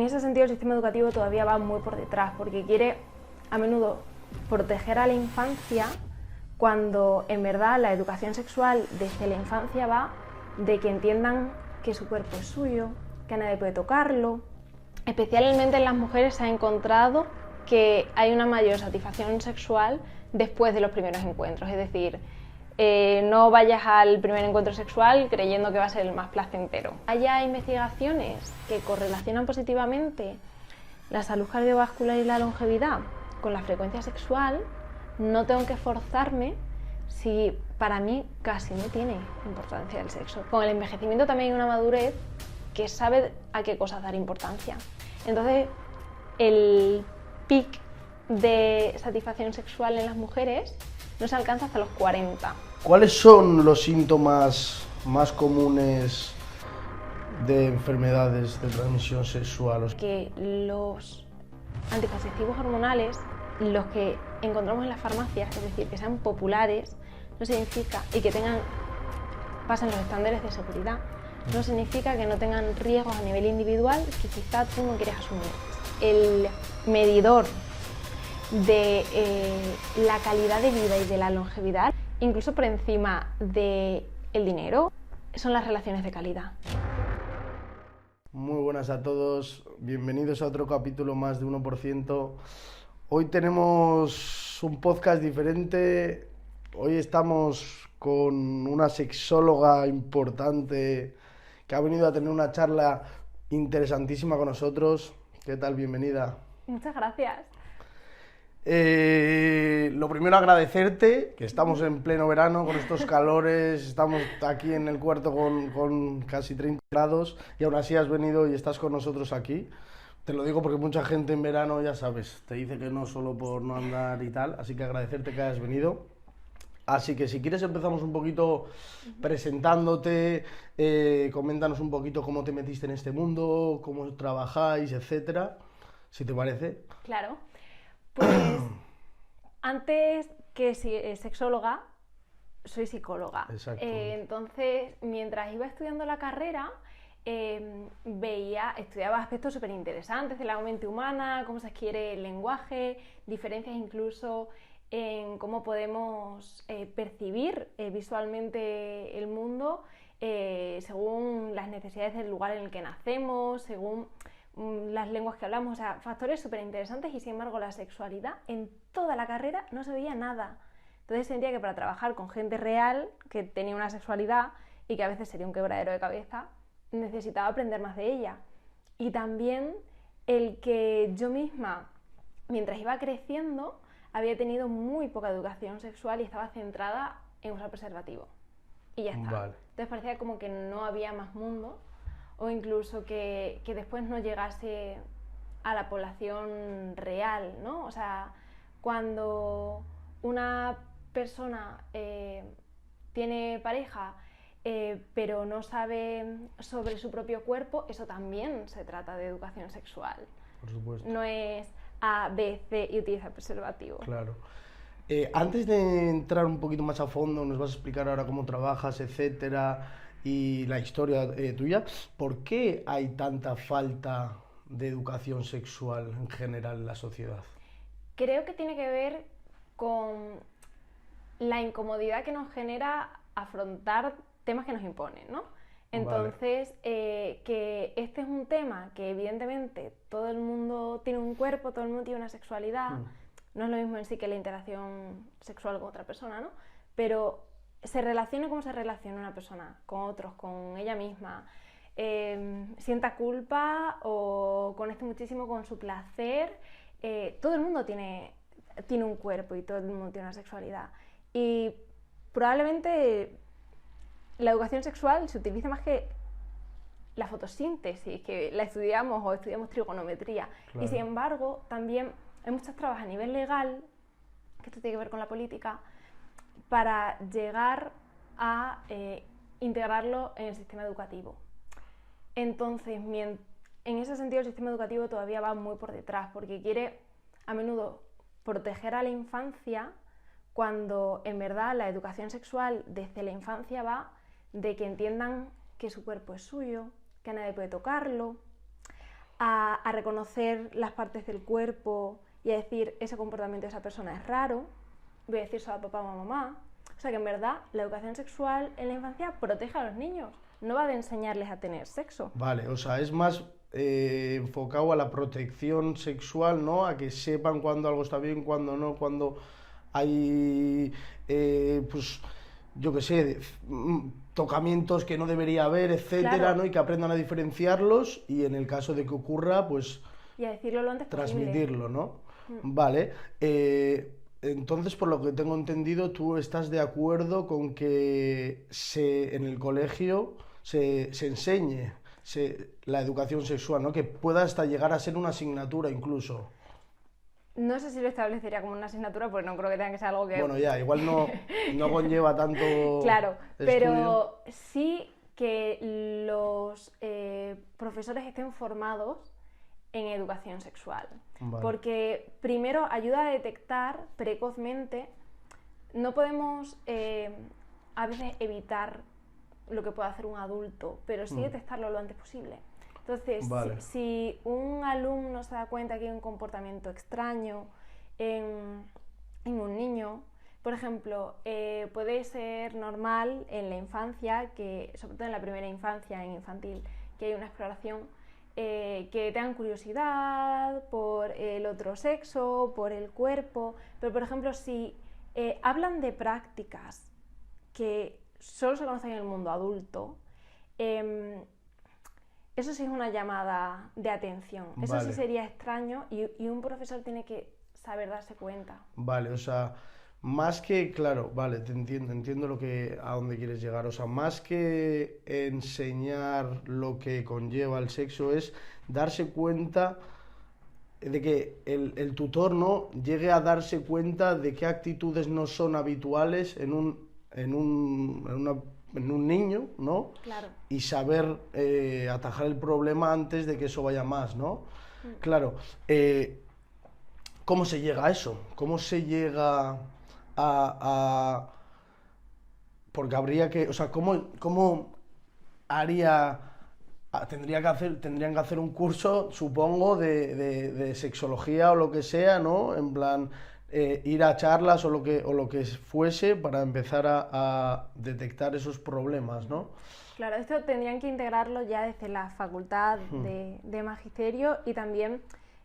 ese sentido el sistema educativo todavía va muy por detrás, porque quiere a menudo proteger a la infancia cuando en verdad la educación sexual desde la infancia va de que entiendan que su cuerpo es suyo, que nadie puede tocarlo. Especialmente en las mujeres se ha encontrado que hay una mayor satisfacción sexual después de los primeros encuentros, es decir, no vayas al primer encuentro sexual creyendo que va a ser el más placentero. Hay investigaciones que correlacionan positivamente la salud cardiovascular y la longevidad con la frecuencia sexual. No tengo que forzarme si para mí casi no tiene importancia el sexo. Con el envejecimiento también hay una madurez que sabe a qué cosas dar importancia. Entonces, el pic de satisfacción sexual en las mujeres no se alcanza hasta los 40. ¿Cuáles son los síntomas más comunes de enfermedades de transmisión sexual? Que los anticonceptivos hormonales, los que encontramos en las farmacias, es decir, que sean populares, no significa, y que pasen los estándares de seguridad, no significa que no tengan riesgos a nivel individual que quizá tú no quieres asumir. El medidor de la calidad de vida y de la longevidad, incluso por encima del dinero, son las relaciones de calidad. Muy buenas a todos, bienvenidos a otro capítulo más de 1%. Hoy tenemos un podcast diferente, hoy estamos con una sexóloga importante que ha venido a tener una charla interesantísima con nosotros. ¿Qué tal? Bienvenida. Muchas gracias. Lo primero, agradecerte, que estamos en pleno verano con estos calores, estamos aquí en el cuarto con casi 30 grados y aún así has venido y estás con nosotros aquí. Te lo digo porque mucha gente en verano, ya sabes, te dice que no solo por no andar y tal, así que agradecerte que hayas venido. Así que si quieres empezamos un poquito presentándote, coméntanos un poquito cómo te metiste en este mundo, cómo trabajáis, etcétera, si te parece. Claro. Pues antes que sexóloga, soy psicóloga. Exacto. Entonces, mientras iba estudiando la carrera, estudiaba aspectos súper interesantes de la mente humana, cómo se adquiere el lenguaje, diferencias incluso en cómo podemos percibir visualmente el mundo según las necesidades del lugar en el que nacemos, según las lenguas que hablamos, o sea, factores súper interesantes, y sin embargo la sexualidad en toda la carrera no se veía nada. Entonces sentía que para trabajar con gente real que tenía una sexualidad y que a veces sería un quebradero de cabeza, necesitaba aprender más de ella. Y también el que yo misma, mientras iba creciendo, había tenido muy poca educación sexual y estaba centrada en usar preservativo. Y ya está. Vale. Entonces parecía como que no había más mundo, o incluso que después no llegase a la población real, ¿no? O sea, cuando una persona tiene pareja pero no sabe sobre su propio cuerpo, eso también se trata de educación sexual. Por supuesto. No es A, B, C y utiliza preservativo. Claro. Antes de entrar un poquito más a fondo, nos vas a explicar ahora cómo trabajas, etcétera, y la historia tuya. ¿Por qué hay tanta falta de educación sexual en general en la sociedad? Creo que tiene que ver con la incomodidad que nos genera afrontar temas que nos imponen, ¿no? Entonces, que este es un tema que evidentemente todo el mundo tiene un cuerpo, todo el mundo tiene una sexualidad, no es lo mismo en sí que la interacción sexual con otra persona, ¿no? Pero se relaciona como se relaciona una persona con otros, con ella misma, sienta culpa o conecte muchísimo con su placer. Todo el mundo tiene un cuerpo y todo el mundo tiene una sexualidad. Y probablemente la educación sexual se utiliza más que la fotosíntesis, que la estudiamos o estudiamos trigonometría. Claro. Y sin embargo, también hay muchas trabas a nivel legal, que esto tiene que ver con la política, para llegar a integrarlo en el sistema educativo. Entonces, en ese sentido, el sistema educativo todavía va muy por detrás, porque quiere a menudo proteger a la infancia cuando en verdad la educación sexual desde la infancia va de que entiendan que su cuerpo es suyo, que nadie puede tocarlo. a reconocer las partes del cuerpo y a decir ese comportamiento de esa persona es raro, voy a decir solo a papá o a mamá. O sea que en verdad la educación sexual en la infancia protege a los niños, no va de enseñarles a tener sexo. Vale, o sea, es más enfocado a la protección sexual, ¿no? A que sepan cuando algo está bien, cuando no, cuando hay, pues, yo qué sé, tocamientos que no debería haber, etcétera, Claro. ¿no? Y que aprendan a diferenciarlos y en el caso de que ocurra, pues Y a decirlo lo antes posible. transmitirlo, ¿no? Vale. Entonces, por lo que tengo entendido, tú estás de acuerdo con que en el colegio se enseñe la educación sexual, ¿no? Que pueda hasta llegar a ser una asignatura incluso. No sé si lo establecería como una asignatura, porque no creo que tenga que ser algo que... Bueno, ya, igual no conlleva tanto Claro, estudio. pero sí que los profesores estén formados en educación sexual. Vale. Porque primero ayuda a detectar precozmente, no podemos a veces evitar lo que puede hacer un adulto, pero sí detectarlo lo antes posible. Entonces, Vale. si un alumno se da cuenta que hay un comportamiento extraño en un niño, por ejemplo, puede ser normal en la infancia, que sobre todo en la primera infancia, en infantil, que hay una exploración, que tengan curiosidad por el otro sexo, por el cuerpo, pero por ejemplo si hablan de prácticas que solo se conocen en el mundo adulto, eso sí es una llamada de atención. Eso Vale. sí sería extraño y un profesor tiene que saber darse cuenta. Vale, o sea, más que, claro, vale, te entiendo a dónde quieres llegar. O sea, más que enseñar lo que conlleva el sexo es darse cuenta de que el tutor, ¿no? Llegue a darse cuenta de qué actitudes no son habituales en un niño, ¿no? Claro. Y saber atajar el problema antes de que eso vaya más, ¿no? Claro. ¿Cómo se llega a eso? ¿Cómo se llega a... Porque habría que... O sea, ¿cómo haría... tendrían que hacer un curso, supongo, de sexología o lo que sea, ¿no? En plan, ir a charlas o lo que fuese para empezar a detectar esos problemas, ¿no? Claro, esto tendrían que integrarlo ya desde la facultad de magisterio y también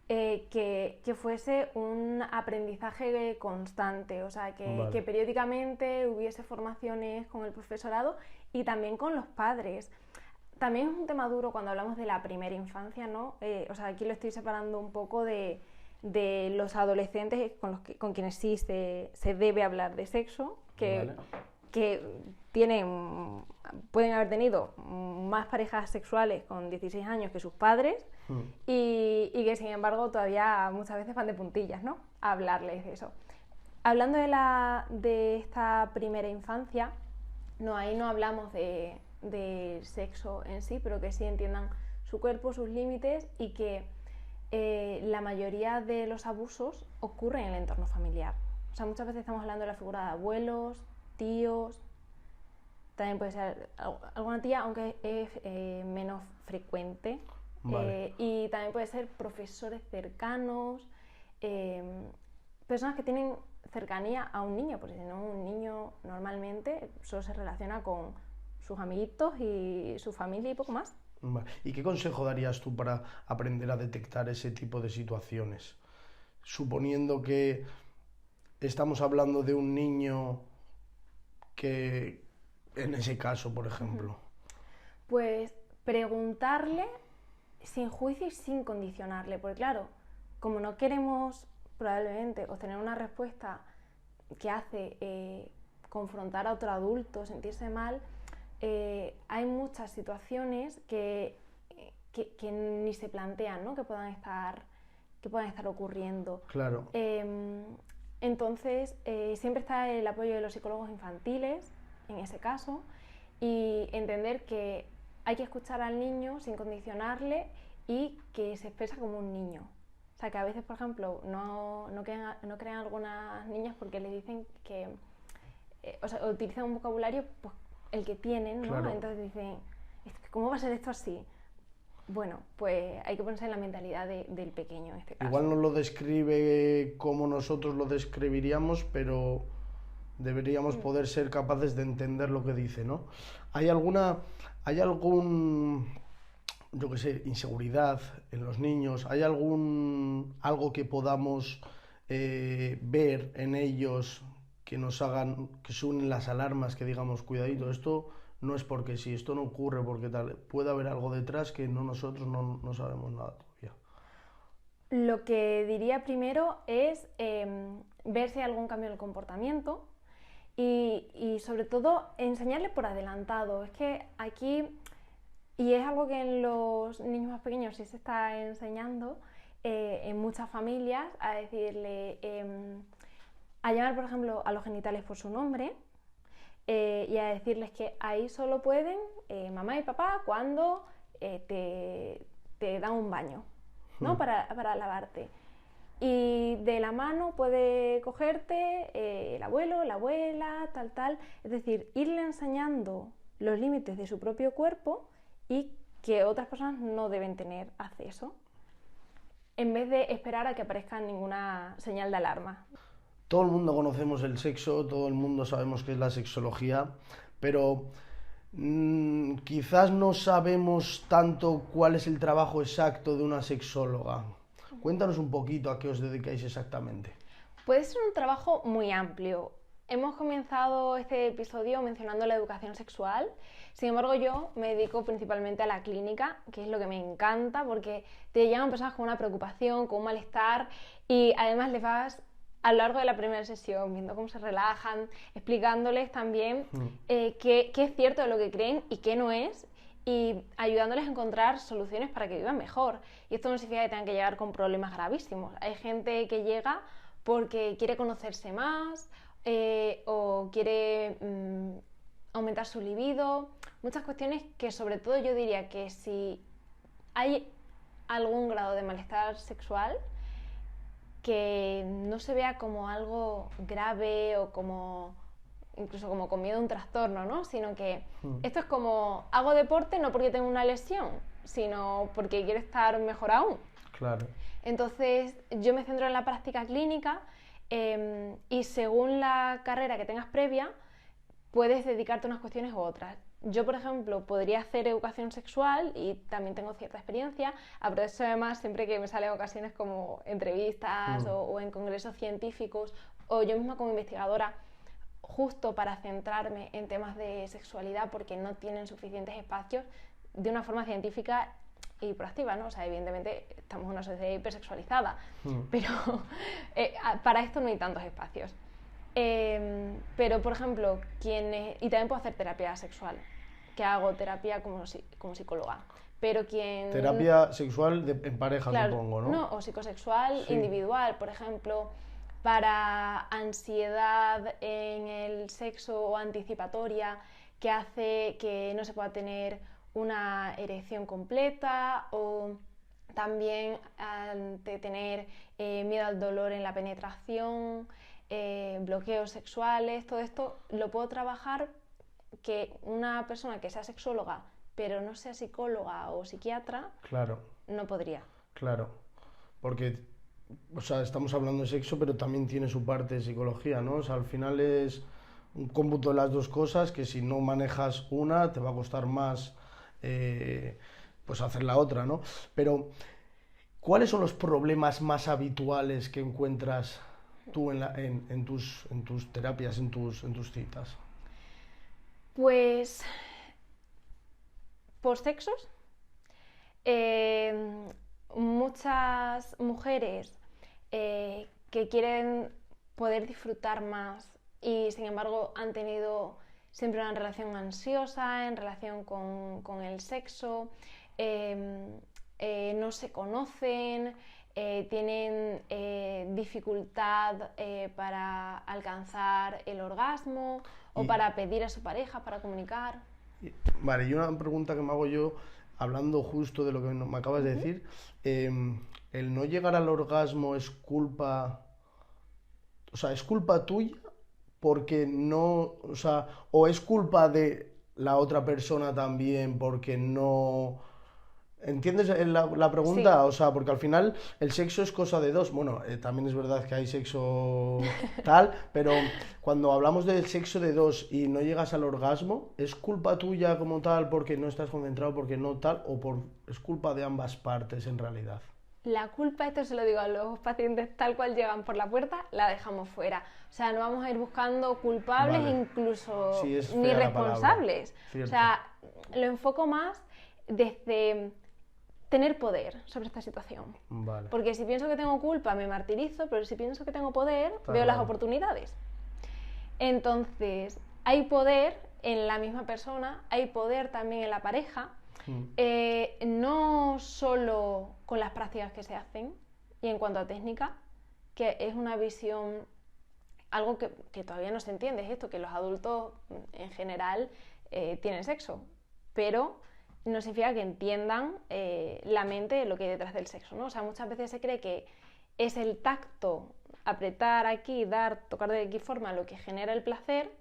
que fuese un aprendizaje constante, o sea, Vale. que periódicamente hubiese formaciones con el profesorado y también con los padres. También es un tema duro cuando hablamos de la primera infancia, ¿no? O sea, aquí lo estoy separando un poco de los adolescentes con quienes sí se debe hablar de sexo, Vale. que pueden haber tenido más parejas sexuales con 16 años que sus padres y que sin embargo todavía muchas veces van de puntillas, ¿no? A hablarles de eso. Hablando de esta primera infancia, ahí no hablamos de sexo en sí, pero que sí entiendan su cuerpo, sus límites y que la mayoría de los abusos ocurren en el entorno familiar. O sea, muchas veces estamos hablando de la figura de abuelos, tíos, también puede ser alguna tía, aunque es menos frecuente. Vale. Y también puede ser profesores cercanos, personas que tienen cercanía a un niño, porque si no, un niño normalmente solo se relaciona con sus amiguitos y su familia y poco más. Vale. ¿Y qué consejo darías tú para aprender a detectar ese tipo de situaciones? Suponiendo que estamos hablando de un niño que, en ese caso, por ejemplo. Pues preguntarle sin juicio y sin condicionarle, porque claro, como no queremos probablemente obtener una respuesta que hace confrontar a otro adulto, sentirse mal, hay muchas situaciones que ni se plantean, ¿no? que puedan estar ocurriendo. Claro. Entonces, siempre está el apoyo de los psicólogos infantiles, en ese caso, y entender que hay que escuchar al niño sin condicionarle y que se expresa como un niño. O sea, que a veces, por ejemplo, no crean algunas niñas porque les dicen que... o sea, utilizan un vocabulario pues, el que tienen, ¿no? Claro. Entonces dicen, ¿cómo va a ser esto así? Bueno, pues hay que ponerse en la mentalidad del pequeño en este caso. Igual no lo describe como nosotros lo describiríamos, pero deberíamos poder ser capaces de entender lo que dice, ¿no? ¿Hay algún, yo qué sé, inseguridad en los niños? ¿Hay algo que podamos ver en ellos que nos hagan, que suenen las alarmas, que digamos, cuidadito, esto no es porque sí, esto no ocurre porque tal, puede haber algo detrás que nosotros no sabemos nada todavía? Lo que diría primero es ver si hay algún cambio en el comportamiento y sobre todo enseñarle por adelantado. Es que aquí, y es algo que en los niños más pequeños sí se está enseñando, en muchas familias, a decirle, a llamar por ejemplo a los genitales por su nombre, y a decirles que ahí solo pueden mamá y papá cuando te dan un baño, ¿no? Para lavarte. Y de la mano puede cogerte el abuelo, la abuela, tal. Es decir, irle enseñando los límites de su propio cuerpo y que otras personas no deben tener acceso, en vez de esperar a que aparezca ninguna señal de alarma. Todo el mundo conocemos el sexo, todo el mundo sabemos qué es la sexología, pero quizás no sabemos tanto cuál es el trabajo exacto de una sexóloga. Cuéntanos un poquito a qué os dedicáis exactamente. Puede ser un trabajo muy amplio. Hemos comenzado este episodio mencionando la educación sexual. Sin embargo, yo me dedico principalmente a la clínica, que es lo que me encanta, porque te llaman personas con una preocupación, con un malestar, y además les vas a lo largo de la primera sesión viendo cómo se relajan, explicándoles también qué es cierto de lo que creen y qué no es, y ayudándoles a encontrar soluciones para que vivan mejor. Y esto no significa que tengan que llegar con problemas gravísimos. Hay gente que llega porque quiere conocerse más o quiere aumentar su libido. Muchas cuestiones que sobre todo yo diría que si hay algún grado de malestar sexual, que no se vea como algo grave o como incluso como con miedo a un trastorno, ¿no? Sino que esto es como hago deporte no porque tengo una lesión, sino porque quiero estar mejor aún. Claro. Entonces yo me centro en la práctica clínica y según la carrera que tengas previa puedes dedicarte a unas cuestiones u otras. Yo, por ejemplo, podría hacer educación sexual y también tengo cierta experiencia. Aprovecho además siempre que me salen ocasiones como entrevistas o en congresos científicos o yo misma como investigadora, justo para centrarme en temas de sexualidad porque no tienen suficientes espacios de una forma científica y proactiva, ¿no? O sea, evidentemente estamos en una sociedad hipersexualizada, pero para esto no hay tantos espacios. Pero, por ejemplo, y también puedo hacer terapia sexual, que hago terapia como psicóloga. Pero terapia sexual en pareja, claro, supongo, ¿no? No, o psicosexual individual, por ejemplo, para ansiedad en el sexo o anticipatoria, que hace que no se pueda tener una erección completa, o también ante tener miedo al dolor en la penetración, bloqueos sexuales. Todo esto lo puedo trabajar que una persona que sea sexóloga pero no sea psicóloga o psiquiatra, claro, no podría. Claro, porque o sea, estamos hablando de sexo, pero también tiene su parte de psicología, ¿no? O sea, al final es un cómputo de las dos cosas que si no manejas una te va a costar más pues hacer la otra, ¿no? Pero ¿cuáles son los problemas más habituales que encuentras tú en tus terapias, en tus citas? Pues por sexos, muchas mujeres que quieren poder disfrutar más y sin embargo han tenido siempre una relación ansiosa en relación con el sexo, no se conocen, tienen dificultad para alcanzar el orgasmo o para pedir a su pareja, para comunicar. Vale, y una pregunta que me hago yo, hablando justo de lo que me acabas de decir, ¿el no llegar al orgasmo es culpa, o sea, es culpa tuya porque no, o sea, o es culpa de la otra persona también porque no ¿Entiendes la pregunta? Sí. O sea, porque al final el sexo es cosa de dos. Bueno, también es verdad que hay sexo tal, pero cuando hablamos del sexo de dos y no llegas al orgasmo, ¿es culpa tuya como tal porque no estás concentrado, porque no tal, o es culpa de ambas partes en realidad? La culpa, esto se lo digo a los pacientes tal cual llegan por la puerta, la dejamos fuera. O sea, no vamos a ir buscando culpables, Vale. incluso Sí, es ni fea la palabra. responsables. O Cierto. sea, lo enfoco más desde tener poder sobre esta situación. Vale. Porque si pienso que tengo culpa, me martirizo, pero si pienso que tengo poder, Está veo las claro. oportunidades. Entonces, hay poder en la misma persona, hay poder también en la pareja, no solo con las prácticas que se hacen y en cuanto a técnica, que es una visión, algo que todavía no se entiende, es esto, que los adultos en general tienen sexo, pero no significa que entiendan la mente de lo que hay detrás del sexo, ¿no? O sea, muchas veces se cree que es el tacto, apretar aquí, dar, tocar de X forma lo que genera el placer,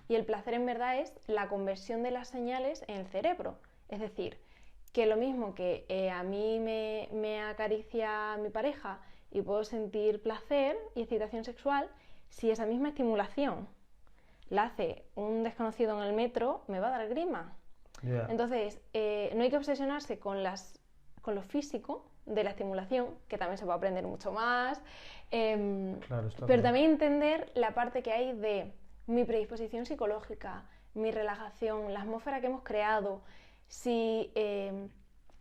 y el placer en verdad es la conversión de las señales en el cerebro. Es decir, que lo mismo que a mí me acaricia mi pareja y puedo sentir placer y excitación sexual, si esa misma estimulación la hace un desconocido en el metro, me va a dar grima. Yeah. Entonces, no hay que obsesionarse con lo físico de la estimulación, que también se puede aprender mucho más, Claro, está pero claro. también entender la parte que hay de mi predisposición psicológica, mi relajación, la atmósfera que hemos creado, si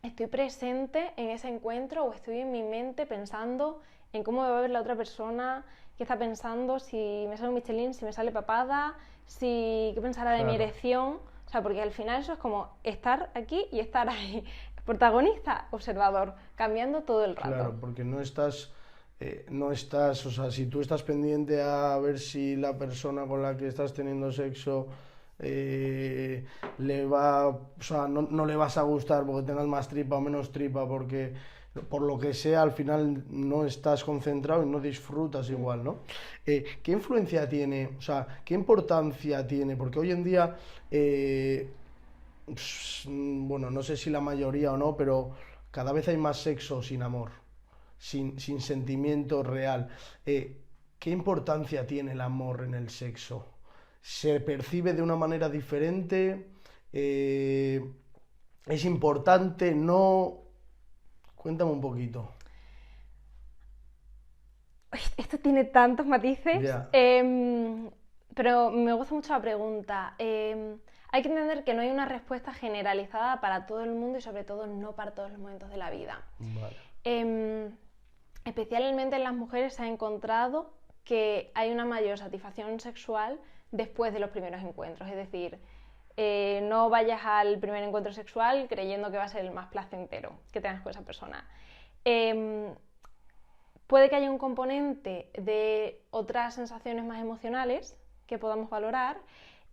estoy presente en ese encuentro o estoy en mi mente pensando en cómo me va a ver la otra persona, qué está pensando, si me sale un Michelin, si me sale papada, qué pensará de mi Claro. erección. O sea, porque al final eso es como estar aquí y estar ahí. Protagonista, observador, cambiando todo el rato. Claro, porque no estás, o sea, si tú estás pendiente a ver si la persona con la que estás teniendo sexo le va, o sea, no le vas a gustar porque tengas más tripa o menos tripa, porque por lo que sea al final no estás concentrado y no disfrutas igual, ¿no? ¿Qué influencia tiene, o sea, qué importancia tiene? Porque hoy en día, bueno, no sé si la mayoría o no, pero cada vez hay más sexo sin amor, sin sentimiento real. ¿Qué importancia tiene el amor en el sexo? ¿Se percibe de una manera diferente? ¿Es importante? ¿No? Cuéntame un poquito. Esto tiene tantos matices, Ya. pero me gusta mucho la pregunta. Hay que entender que no hay una respuesta generalizada para todo el mundo y sobre todo no para todos los momentos de la vida. Vale. Especialmente en las mujeres se ha encontrado que hay una mayor satisfacción sexual después de los primeros encuentros. Es decir, no vayas al primer encuentro sexual creyendo que va a ser el más placentero que tengas con esa persona. Puede que haya un componente de otras sensaciones más emocionales que podamos valorar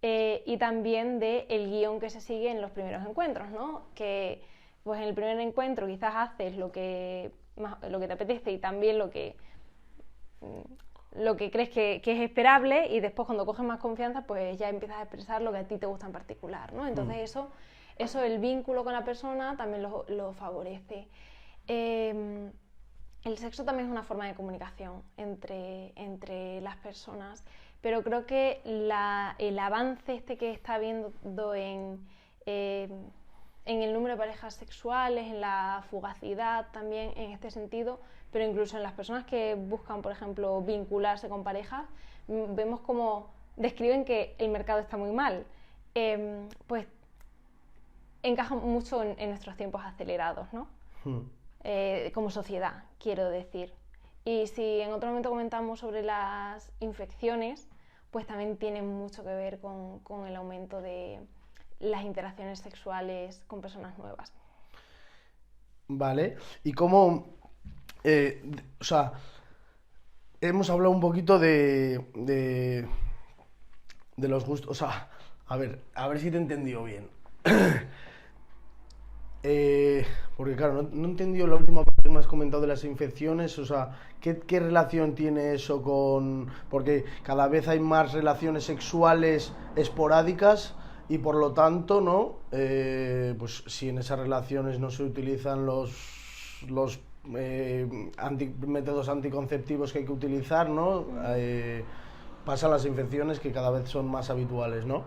y también del guión que se sigue en los primeros encuentros, ¿no? Que pues en el primer encuentro quizás haces lo que te apetece y también lo que crees que es esperable, y después cuando coges más confianza pues ya empiezas a expresar lo que a ti te gusta en particular, ¿no? Entonces eso el vínculo con la persona también lo favorece. El sexo también es una forma de comunicación entre las personas, pero creo que el avance que está habiendo en el número de parejas sexuales, en la fugacidad también en este sentido, pero incluso en las personas que buscan, por ejemplo, vincularse con parejas, vemos como describen que el mercado está muy mal. Pues encaja mucho en nuestros tiempos acelerados, ¿no? Como sociedad, quiero decir. Y si en otro momento comentamos sobre las infecciones, pues también tienen mucho que ver con el aumento de las interacciones sexuales con personas nuevas. Vale, y cómo, o sea, hemos hablado un poquito de los gustos, o sea, a ver si te he entendido bien. Porque claro, no he entendido la última parte que me has comentado de las infecciones, o sea, ¿qué relación tiene eso con...? Porque cada vez hay más relaciones sexuales esporádicas Y por lo tanto, ¿no? Pues si en esas relaciones no se utilizan los métodos anticonceptivos que hay que utilizar, ¿no? Pasan las infecciones que cada vez son más habituales, ¿no?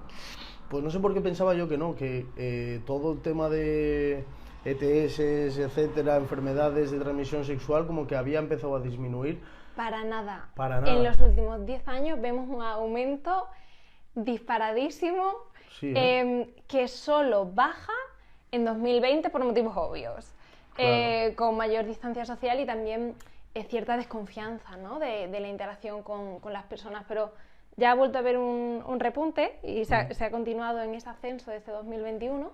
Pues no sé por qué pensaba yo que no, que todo el tema de ETS, etcétera, enfermedades de transmisión sexual, como que había empezado a disminuir. Para nada. Para nada. En los últimos 10 años vemos un aumento disparadísimo, Sí, que solo baja en 2020 por motivos obvios. Claro. Con mayor distancia social y también cierta desconfianza, ¿no? de la interacción con las personas, pero ya ha vuelto a haber un repunte y se ha continuado en ese ascenso desde 2021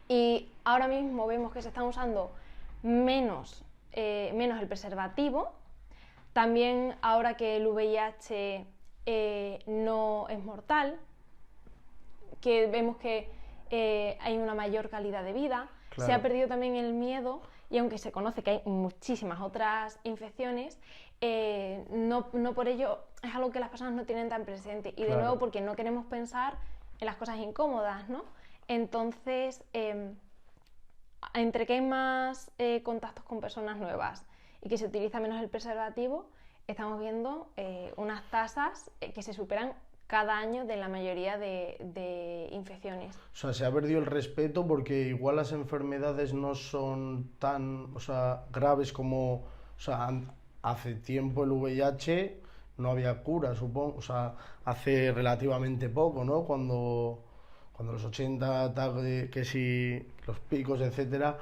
y ahora mismo vemos que se están usando menos el preservativo. También ahora que el VIH no es mortal, que vemos que hay una mayor calidad de vida. Claro. Se ha perdido también el miedo y aunque se conoce que hay muchísimas otras infecciones, no por ello es algo que las personas no tienen tan presente y de nuevo porque no queremos pensar en las cosas incómodas, ¿no? Entonces, entre que hay más contactos con personas nuevas y que se utiliza menos el preservativo, estamos viendo unas tasas que se superan cada año de la mayoría de infecciones. O sea, se ha perdido el respeto porque igual las enfermedades no son tan, graves como, hace tiempo el VIH no había cura, supongo, hace relativamente poco, ¿no? Cuando los 80, que sí, los picos, etcétera,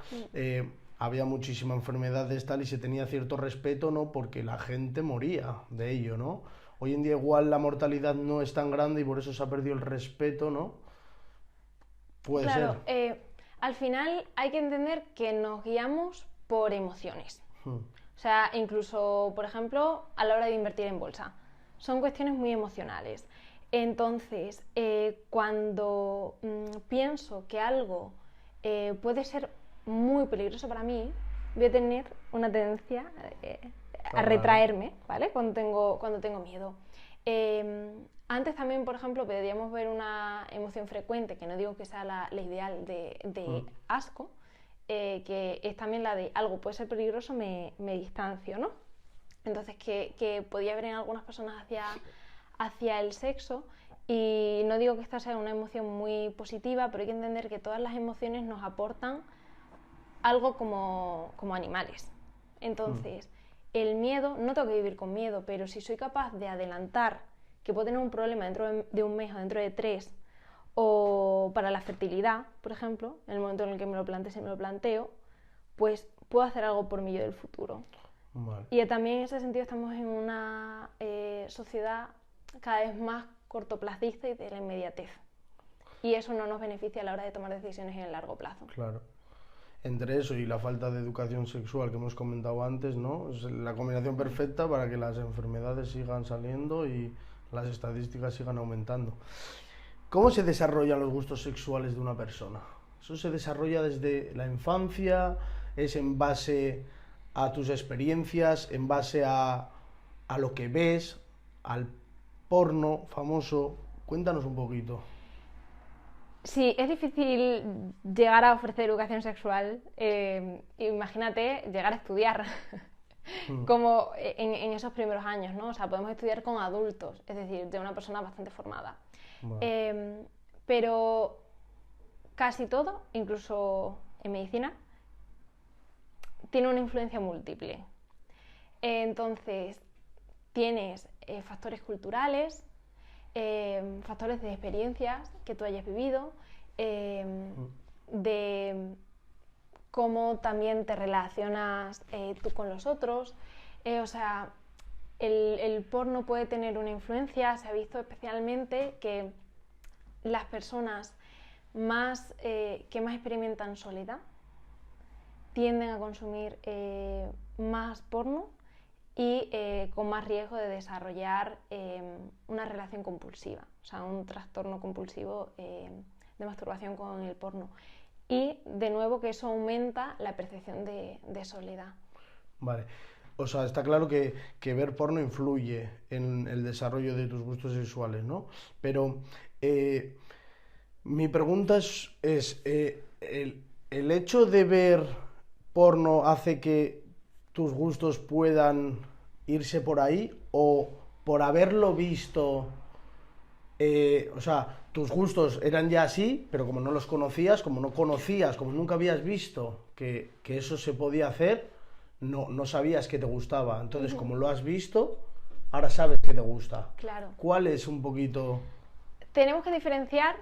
había muchísima enfermedades tal y se tenía cierto respeto, ¿no? Porque la gente moría de ello, ¿no? Hoy en día igual la mortalidad no es tan grande y por eso se ha perdido el respeto, ¿no? Puede Claro, ser. Al final hay que entender que nos guiamos por emociones. O sea, incluso, por ejemplo, a la hora de invertir en bolsa. Son cuestiones muy emocionales. Entonces, cuando pienso que algo puede ser muy peligroso para mí, voy a tener una tendencia a retraerme, ¿vale? Cuando tengo miedo. Antes también, por ejemplo, podríamos ver una emoción frecuente, que no digo que sea la ideal de asco, que es también la de algo puede ser peligroso, me distancio, ¿no? Entonces, que podía haber en algunas personas hacia el sexo, y no digo que esta sea una emoción muy positiva, pero hay que entender que todas las emociones nos aportan algo como animales. Entonces, el miedo, no tengo que vivir con miedo, pero si soy capaz de adelantar que puedo tener un problema dentro de un mes o dentro de 3, o para la fertilidad, por ejemplo, en el momento en el que me lo plantee, si me lo planteo, pues puedo hacer algo por mí yo del futuro. Vale. Y también en ese sentido estamos en una sociedad cada vez más cortoplacista y de la inmediatez. Y eso no nos beneficia a la hora de tomar decisiones en el largo plazo. Claro. Entre eso y la falta de educación sexual que hemos comentado antes, ¿no? Es la combinación perfecta para que las enfermedades sigan saliendo y las estadísticas sigan aumentando. ¿Cómo se desarrollan los gustos sexuales de una persona? ¿Eso se desarrolla desde la infancia? ¿Es en base a tus experiencias? ¿En base a lo que ves? ¿Al porno famoso? Cuéntanos un poquito. Sí, es difícil llegar a ofrecer educación sexual. Imagínate llegar a estudiar como en esos primeros años, ¿no? O sea, podemos estudiar con adultos, es decir, de una persona bastante formada. Vale. Pero casi todo, incluso en medicina, tiene una influencia múltiple. Entonces, tienes factores culturales, factores de experiencias que tú hayas vivido, de cómo también te relacionas tú con los otros. O sea, el porno puede tener una influencia. Se ha visto especialmente que las personas que más experimentan soledad tienden a consumir más porno y con más riesgo de desarrollar una relación compulsiva, o sea, un trastorno compulsivo de masturbación con el porno. Y, de nuevo, que eso aumenta la percepción de soledad. Vale. O sea, está claro que ver porno influye en el desarrollo de tus gustos sexuales, ¿no? Pero Mi pregunta el hecho de ver porno hace que tus gustos puedan irse por ahí o por haberlo visto, o sea, tus gustos eran ya así, pero como no los conocías, como no conocías, como nunca habías visto que eso se podía hacer, no sabías que te gustaba. Entonces, como lo has visto, ahora sabes que te gusta. Claro. ¿Cuál es un poquito...? Tenemos que diferenciar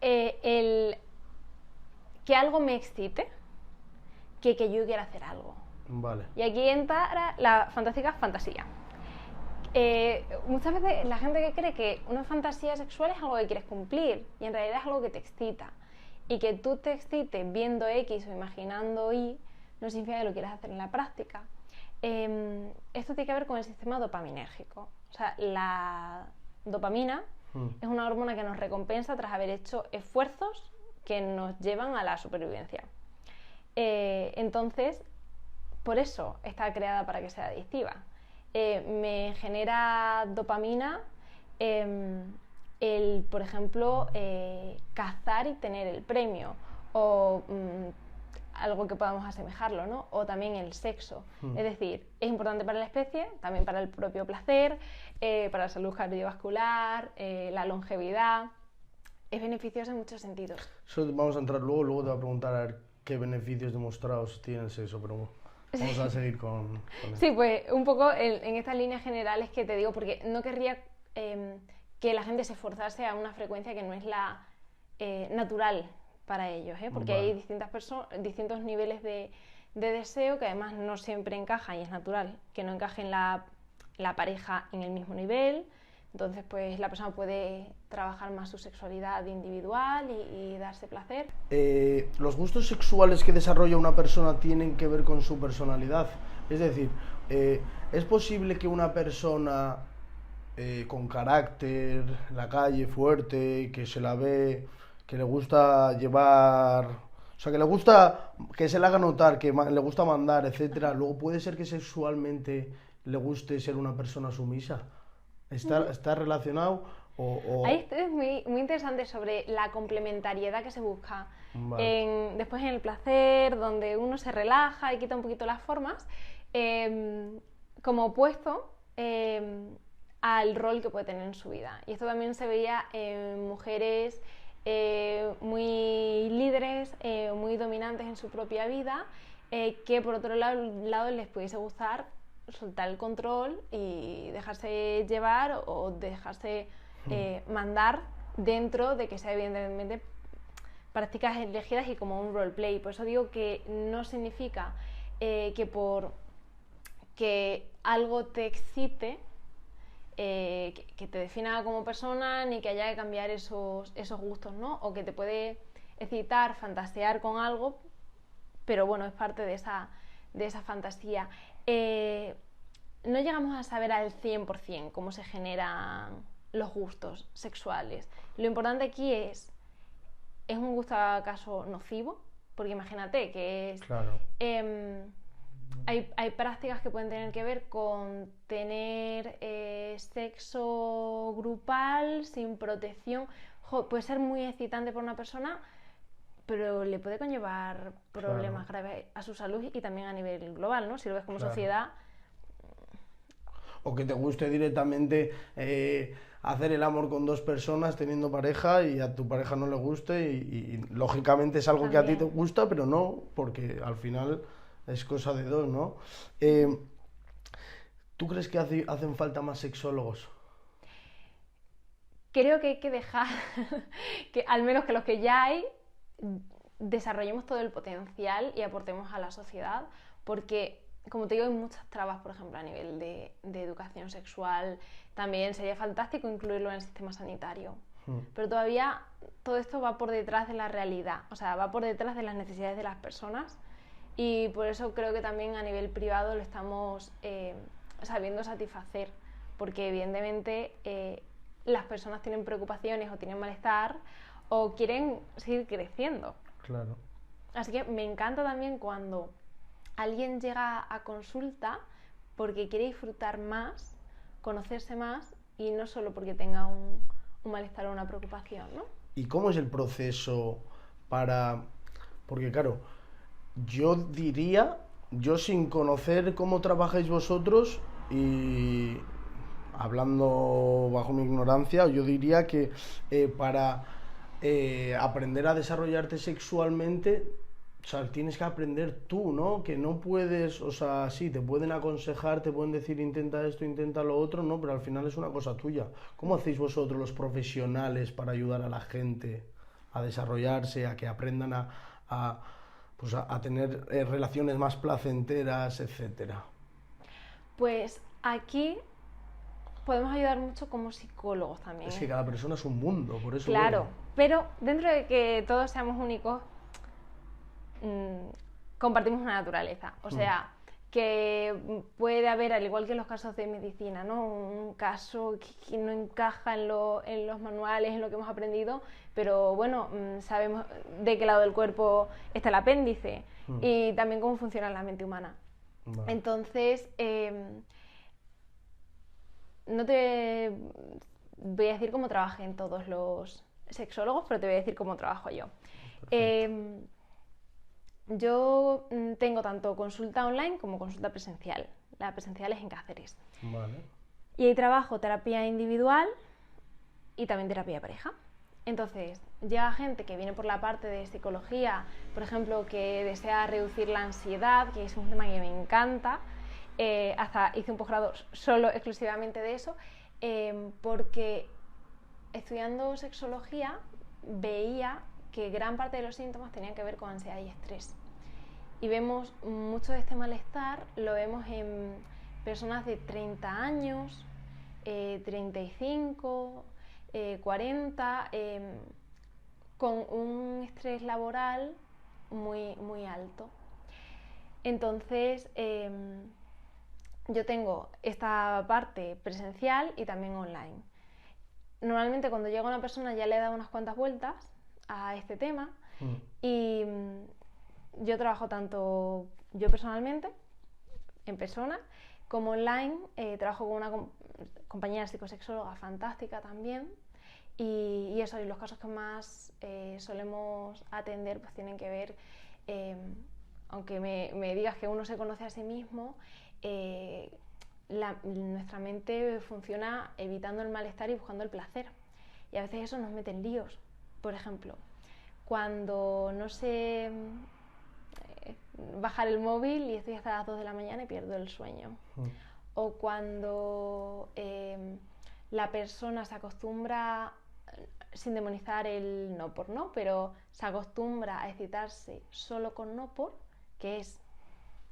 el que algo me excite que yo quiera hacer algo. Vale. Y aquí entra la fantástica fantasía. Muchas veces la gente que cree que una fantasía sexual es algo que quieres cumplir y en realidad es algo que te excita. Y que tú te excites viendo X o imaginando Y no significa que lo quieras hacer en la práctica. Esto tiene que ver con el sistema dopaminérgico. O sea, la dopamina es una hormona que nos recompensa tras haber hecho esfuerzos que nos llevan a la supervivencia. Entonces, por eso está creada para que sea adictiva. Me genera dopamina por ejemplo, cazar y tener el premio, o algo que podamos asemejarlo, ¿no? O también el sexo. Es decir, es importante para la especie, también para el propio placer, para la salud cardiovascular, la longevidad. Es beneficioso en muchos sentidos. Eso vamos a entrar luego te voy a preguntar a ver qué beneficios demostrados tiene el sexo, pero vamos a seguir con esto. Sí, pues un poco en estas líneas generales que te digo, porque no querría que la gente se esforzase a una frecuencia que no es la natural para ellos, porque Vale. hay distintos niveles de deseo que además no siempre encajan, y es natural que no encajen la pareja en el mismo nivel. Entonces, pues la persona puede trabajar más su sexualidad individual y darse placer. Los gustos sexuales que desarrolla una persona tienen que ver con su personalidad. Es decir, ¿es posible que una persona con carácter, en la calle, fuerte, que se la ve, que le gusta llevar... O sea, que le gusta que se le haga notar, que le gusta mandar, etcétera, luego puede ser que sexualmente le guste ser una persona sumisa? ¿Está relacionado o...? Ahí es muy, muy interesante sobre la complementariedad que se busca. Vale. Después en el placer, donde uno se relaja y quita un poquito las formas, como opuesto al rol que puede tener en su vida. Y esto también se veía en mujeres muy líderes, muy dominantes en su propia vida, que por otro lado les pudiese gustar soltar el control y dejarse llevar o dejarse mandar, dentro de que sea evidentemente prácticas elegidas y como un roleplay. Por eso digo que no significa que por que algo te excite, que te defina como persona, ni que haya que cambiar esos gustos, ¿no? O que te puede excitar, fantasear con algo, pero bueno, es parte de esa fantasía. No llegamos a saber al 100% cómo se generan los gustos sexuales. Lo importante aquí ¿es un gusto acaso nocivo? Porque imagínate que es... Claro. Hay prácticas que pueden tener que ver con tener sexo grupal sin protección. Puede ser muy excitante para una persona, pero le puede conllevar problemas graves a su salud y también a nivel global, ¿no? Si lo ves como sociedad. O que te guste directamente hacer el amor con dos personas teniendo pareja y a tu pareja no le guste y lógicamente es algo También. que a ti te gusta, pero no, porque al final es cosa de dos, ¿no? ¿Tú crees que hacen falta más sexólogos? Creo que hay que dejar que, al menos que los que ya hay, desarrollemos todo el potencial y aportemos a la sociedad, porque, como te digo, hay muchas trabas, por ejemplo, a nivel de educación sexual. También sería fantástico incluirlo en el sistema sanitario. Pero todavía todo esto va por detrás de la realidad, o sea, va por detrás de las necesidades de las personas, y por eso creo que también a nivel privado lo estamos sabiendo satisfacer, porque evidentemente las personas tienen preocupaciones o tienen malestar o quieren seguir creciendo. Claro. Así que me encanta también cuando alguien llega a consulta porque quiere disfrutar más, conocerse más, y no solo porque tenga un malestar o una preocupación, ¿no? ¿Y cómo es el proceso para...? Porque claro, yo diría, yo sin conocer cómo trabajáis vosotros y hablando bajo mi ignorancia, yo diría que para aprender a desarrollarte sexualmente, o sea, tienes que aprender tú, ¿no? Que no puedes, o sea, sí, te pueden aconsejar, te pueden decir intenta esto, intenta lo otro, ¿no? Pero al final es una cosa tuya. ¿Cómo hacéis vosotros los profesionales para ayudar a la gente a desarrollarse, a que aprendan a, pues a tener relaciones más placenteras, etcétera? Pues aquí podemos ayudar mucho como psicólogos también, Es ¿eh? que cada persona es un mundo, por eso Claro, voy. pero dentro de que todos seamos únicos, compartimos una naturaleza. O sea, que puede haber, al igual que en los casos de medicina, ¿no? Un caso que no encaja en los manuales, en lo que hemos aprendido, pero bueno, sabemos de qué lado del cuerpo está el apéndice y también cómo funciona la mente humana. Vale. Entonces, no te voy a decir cómo trabajen todos los sexólogos, pero te voy a decir cómo trabajo yo. Yo tengo tanto consulta online como consulta presencial. La presencial es en Cáceres. Vale. Y ahí trabajo terapia individual y también terapia de pareja. Entonces, llega gente que viene por la parte de psicología, por ejemplo, que desea reducir la ansiedad, que es un tema que me encanta. Hasta hice un posgrado solo, exclusivamente de eso, porque estudiando sexología veía que gran parte de los síntomas tenían que ver con ansiedad y estrés. Y vemos mucho de este malestar, lo vemos en personas de 30 años, 35, 40, con un estrés laboral muy, muy alto. Entonces, yo tengo esta parte presencial y también online. Normalmente cuando llega una persona ya le he dado unas cuantas vueltas a este tema y yo trabajo tanto yo personalmente, en persona, como online. Trabajo con una compañera psicosexóloga fantástica también y eso, y los casos que más solemos atender pues tienen que ver, aunque me digas que uno se conoce a sí mismo, nuestra mente funciona evitando el malestar y buscando el placer. Y a veces eso nos mete en líos. Por ejemplo, cuando no sé bajar el móvil y estoy hasta las 2 de la mañana y pierdo el sueño. O cuando la persona se acostumbra, sin demonizar el no por no, pero se acostumbra a excitarse solo con no por, que es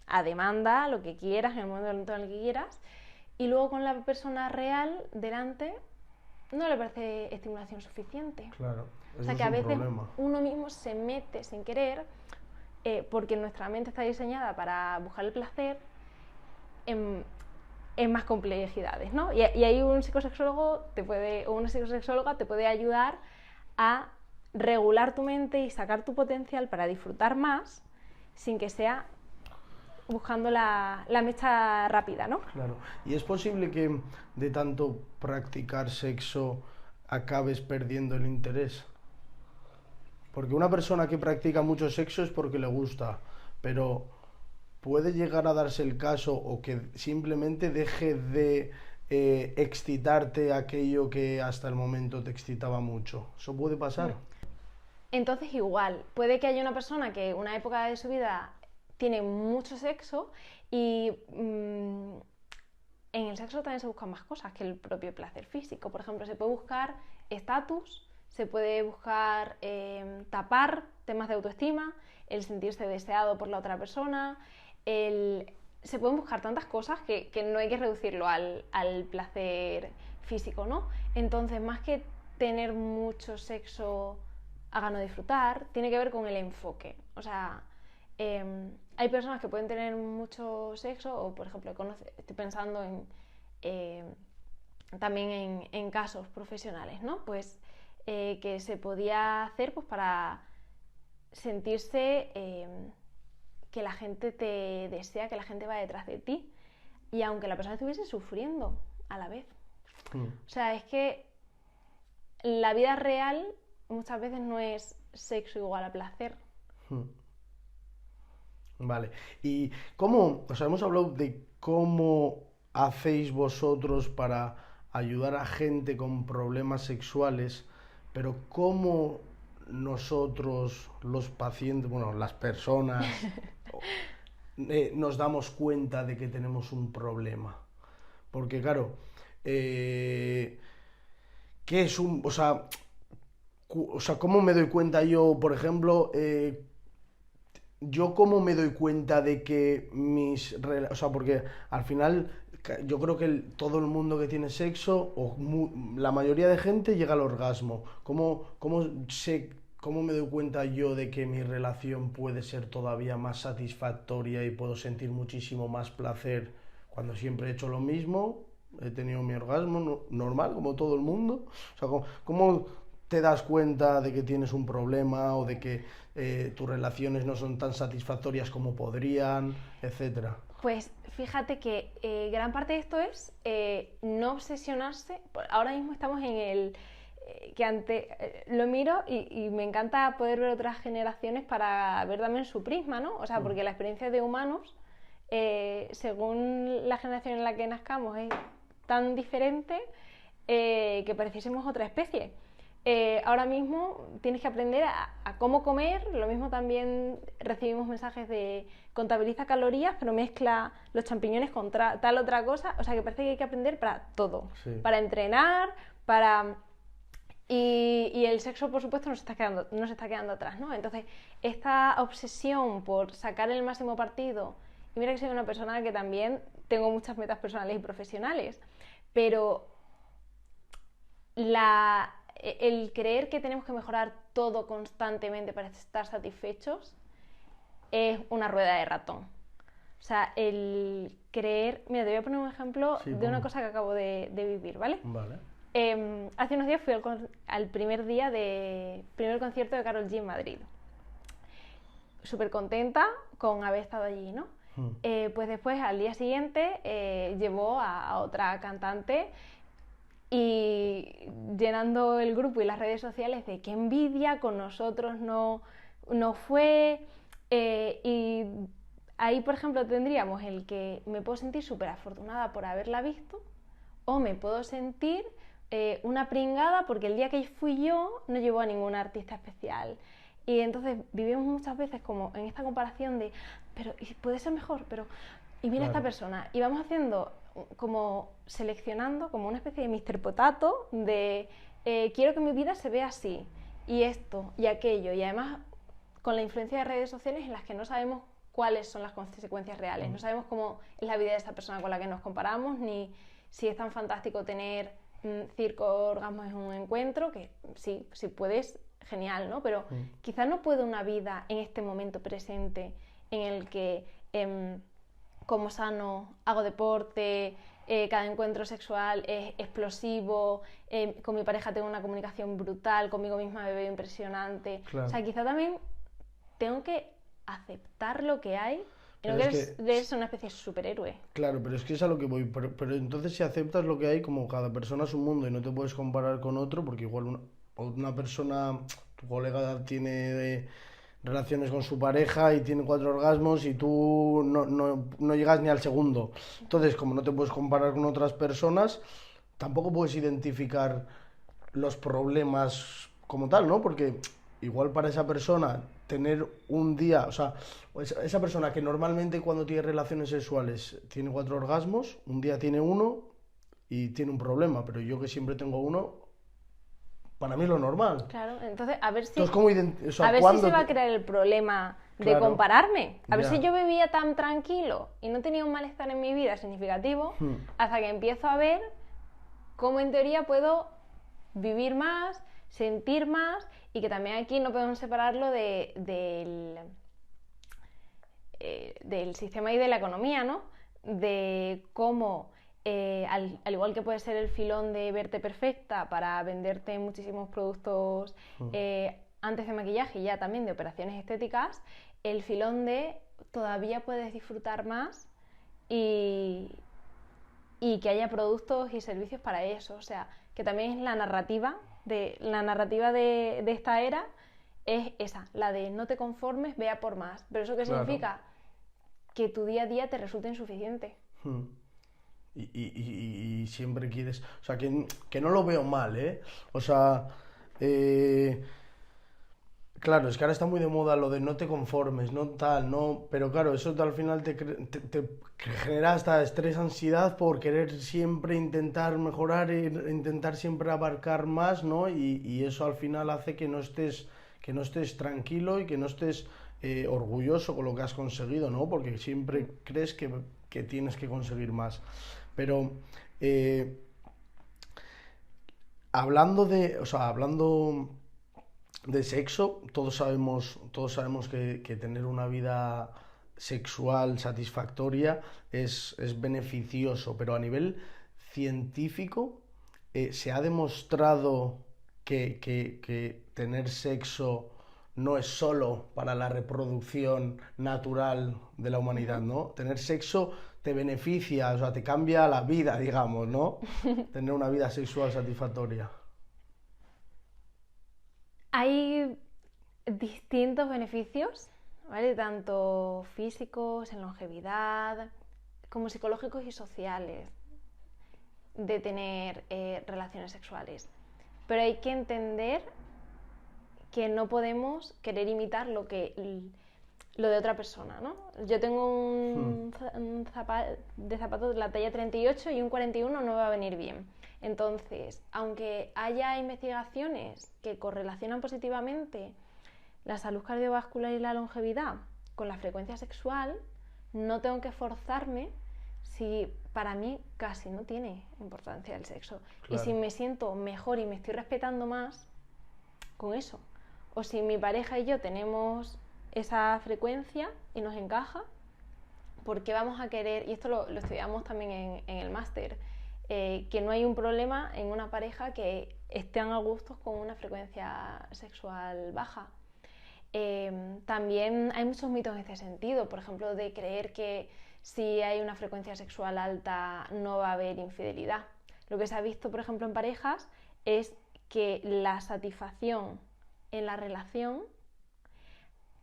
a demanda, lo que quieras, en el momento en el que quieras, y luego con la persona real delante no le parece estimulación suficiente. Claro, o sea que a veces uno mismo se mete sin querer, porque nuestra mente está diseñada para buscar el placer en más complejidades, ¿no? Y ahí un psicosexólogo o una psicosexóloga te puede ayudar a regular tu mente y sacar tu potencial para disfrutar más sin que sea buscando la mecha rápida, ¿no? Claro. ¿Y es posible que de tanto practicar sexo acabes perdiendo el interés? Porque una persona que practica mucho sexo es porque le gusta, pero puede llegar a darse el caso o que simplemente deje de excitarte aquello que hasta el momento te excitaba mucho. ¿Eso puede pasar? Entonces igual, puede que haya una persona que una época de su vida tiene mucho sexo y en el sexo también se buscan más cosas que el propio placer físico. Por ejemplo, se puede buscar estatus, se puede buscar tapar temas de autoestima, el sentirse deseado por la otra persona, se pueden buscar tantas cosas que no hay que reducirlo al placer físico, ¿no? Entonces, más que tener mucho sexo a gano de disfrutar, tiene que ver con el enfoque. O sea, hay personas que pueden tener mucho sexo, o por ejemplo, estoy pensando también en casos profesionales, ¿no? Pues que se podía hacer pues para sentirse que la gente te desea, que la gente va detrás de ti, y aunque la persona estuviese sufriendo a la vez. O sea, es que la vida real muchas veces no es sexo igual a placer. Vale. ¿Y cómo, o sea, hemos hablado de cómo hacéis vosotros para ayudar a gente con problemas sexuales, pero cómo nosotros, los pacientes, bueno, las personas, nos damos cuenta de que tenemos un problema? Porque claro, ¿qué es un, o sea, cómo me doy cuenta yo, por ejemplo, yo cómo me doy cuenta de que o sea, porque al final yo creo que todo el mundo que tiene sexo, o la mayoría de gente llega al orgasmo. ¿Cómo me doy cuenta yo de que mi relación puede ser todavía más satisfactoria y puedo sentir muchísimo más placer cuando siempre he hecho lo mismo? He tenido mi orgasmo normal, como todo el mundo. O sea, ¿cómo te das cuenta de que tienes un problema o de que tus relaciones no son tan satisfactorias como podrían, etcétera? Pues fíjate que gran parte de esto es no obsesionarse. Ahora mismo estamos en el que lo miro y me encanta poder ver otras generaciones para ver también su prisma, ¿no? O sea, porque la experiencia de humanos, según la generación en la que nazcamos, es tan diferente que pareciésemos otra especie. Ahora mismo tienes que aprender a cómo comer. Lo mismo también recibimos mensajes de contabiliza calorías, pero mezcla los champiñones con tal otra cosa. O sea, que parece que hay que aprender para todo. Sí. Para entrenar, para... Y el sexo, por supuesto, no se está quedando atrás, ¿no? Entonces, esta obsesión por sacar el máximo partido... Y mira que soy una persona que también tengo muchas metas personales y profesionales, pero el creer que tenemos que mejorar todo constantemente para estar satisfechos es una rueda de ratón. O sea, el creer... Mira, te voy a poner un ejemplo de una cosa que acabo de vivir, ¿vale? Vale. Hace unos días fui al primer concierto de Karol G en Madrid. Súper contenta con haber estado allí, ¿no? Pues después, al día siguiente, llevó a otra cantante y llenando el grupo y las redes sociales de qué envidia, con nosotros no fue. Y ahí, por ejemplo, tendríamos el que me puedo sentir súper afortunada por haberla visto, o me puedo sentir una pringada porque el día que fui yo no llevó a ningún artista especial. Y entonces vivimos muchas veces como en esta comparación de, pero puede ser mejor, pero... Y mira esta persona, y vamos haciendo como seleccionando como una especie de Mr. Potato de quiero que mi vida se vea así, y esto, y aquello, y además con la influencia de redes sociales en las que no sabemos cuáles son las consecuencias reales, no sabemos cómo es la vida de esta persona con la que nos comparamos, ni si es tan fantástico tener circo orgasmos en un encuentro, que sí, si puedes, genial, ¿no? Pero quizás no puedo una vida en este momento presente en el que como sano, hago deporte, cada encuentro sexual es explosivo, con mi pareja tengo una comunicación brutal, conmigo misma me veo impresionante. Claro. O sea, quizá también tengo que aceptar lo que hay y no que ser una especie de superhéroe. Claro, pero es que es a lo que voy. Pero entonces si aceptas lo que hay, como cada persona es un mundo y no te puedes comparar con otro, porque igual una persona, tu colega tiene... relaciones con su pareja y tiene 4 orgasmos y tú no llegas ni al segundo. Entonces, como no te puedes comparar con otras personas, tampoco puedes identificar los problemas como tal, ¿no? Porque igual para esa persona tener un día, o sea, esa persona que normalmente cuando tiene relaciones sexuales tiene 4 orgasmos, un día tiene 1 y tiene un problema, pero yo que siempre tengo 1, para mí es lo normal. Claro, entonces a ver si, o sea, a ver si se va a crear el problema de compararme. A ver si yo vivía tan tranquilo y no tenía un malestar en mi vida significativo, hasta que empiezo a ver cómo en teoría puedo vivir más, sentir más, y que también aquí no podemos separarlo del sistema y de la economía, ¿no? De cómo... al igual que puede ser el filón de verte perfecta para venderte muchísimos productos antes de maquillaje y ya también de operaciones estéticas, el filón de todavía puedes disfrutar más y y que haya productos y servicios para eso. O sea, que también es la narrativa de esta era, es esa, la de no te conformes, ve a por más. ¿Pero eso qué significa? Que tu día a día te resulte insuficiente. Y siempre quieres... O sea, que no lo veo mal, ¿eh? O sea, claro, es que ahora está muy de moda lo de no te conformes, no tal, no... Pero claro, eso al final te genera hasta estrés, ansiedad por querer siempre intentar mejorar e intentar siempre abarcar más, ¿no? Y eso al final hace que no estés tranquilo y que no estés orgulloso con lo que has conseguido, ¿no? Porque siempre crees que tienes que conseguir más. Pero hablando de sexo, todos sabemos que tener una vida sexual satisfactoria es beneficioso, pero a nivel científico se ha demostrado que tener sexo no es solo para la reproducción natural de la humanidad, ¿no? Tener sexo te beneficia, o sea, te cambia la vida, digamos, ¿no? Tener una vida sexual satisfactoria. Hay distintos beneficios, ¿vale? Tanto físicos, en longevidad, como psicológicos y sociales de tener relaciones sexuales. Pero hay que entender que no podemos querer imitar lo de otra persona, ¿no? Yo tengo un zapato de la talla 38 y un 41 no me va a venir bien. Entonces, aunque haya investigaciones que correlacionan positivamente la salud cardiovascular y la longevidad con la frecuencia sexual, no tengo que forzarme si para mí casi no tiene importancia el sexo. Claro. Y si me siento mejor y me estoy respetando más con eso, o si mi pareja y yo tenemos esa frecuencia y nos encaja, ¿por qué vamos a querer? Y esto lo estudiamos también en el máster, que no hay un problema en una pareja que estén a gustos con una frecuencia sexual baja. También hay muchos mitos en este sentido, por ejemplo, de creer que si hay una frecuencia sexual alta no va a haber infidelidad. Lo que se ha visto, por ejemplo, en parejas es que la satisfacción en la relación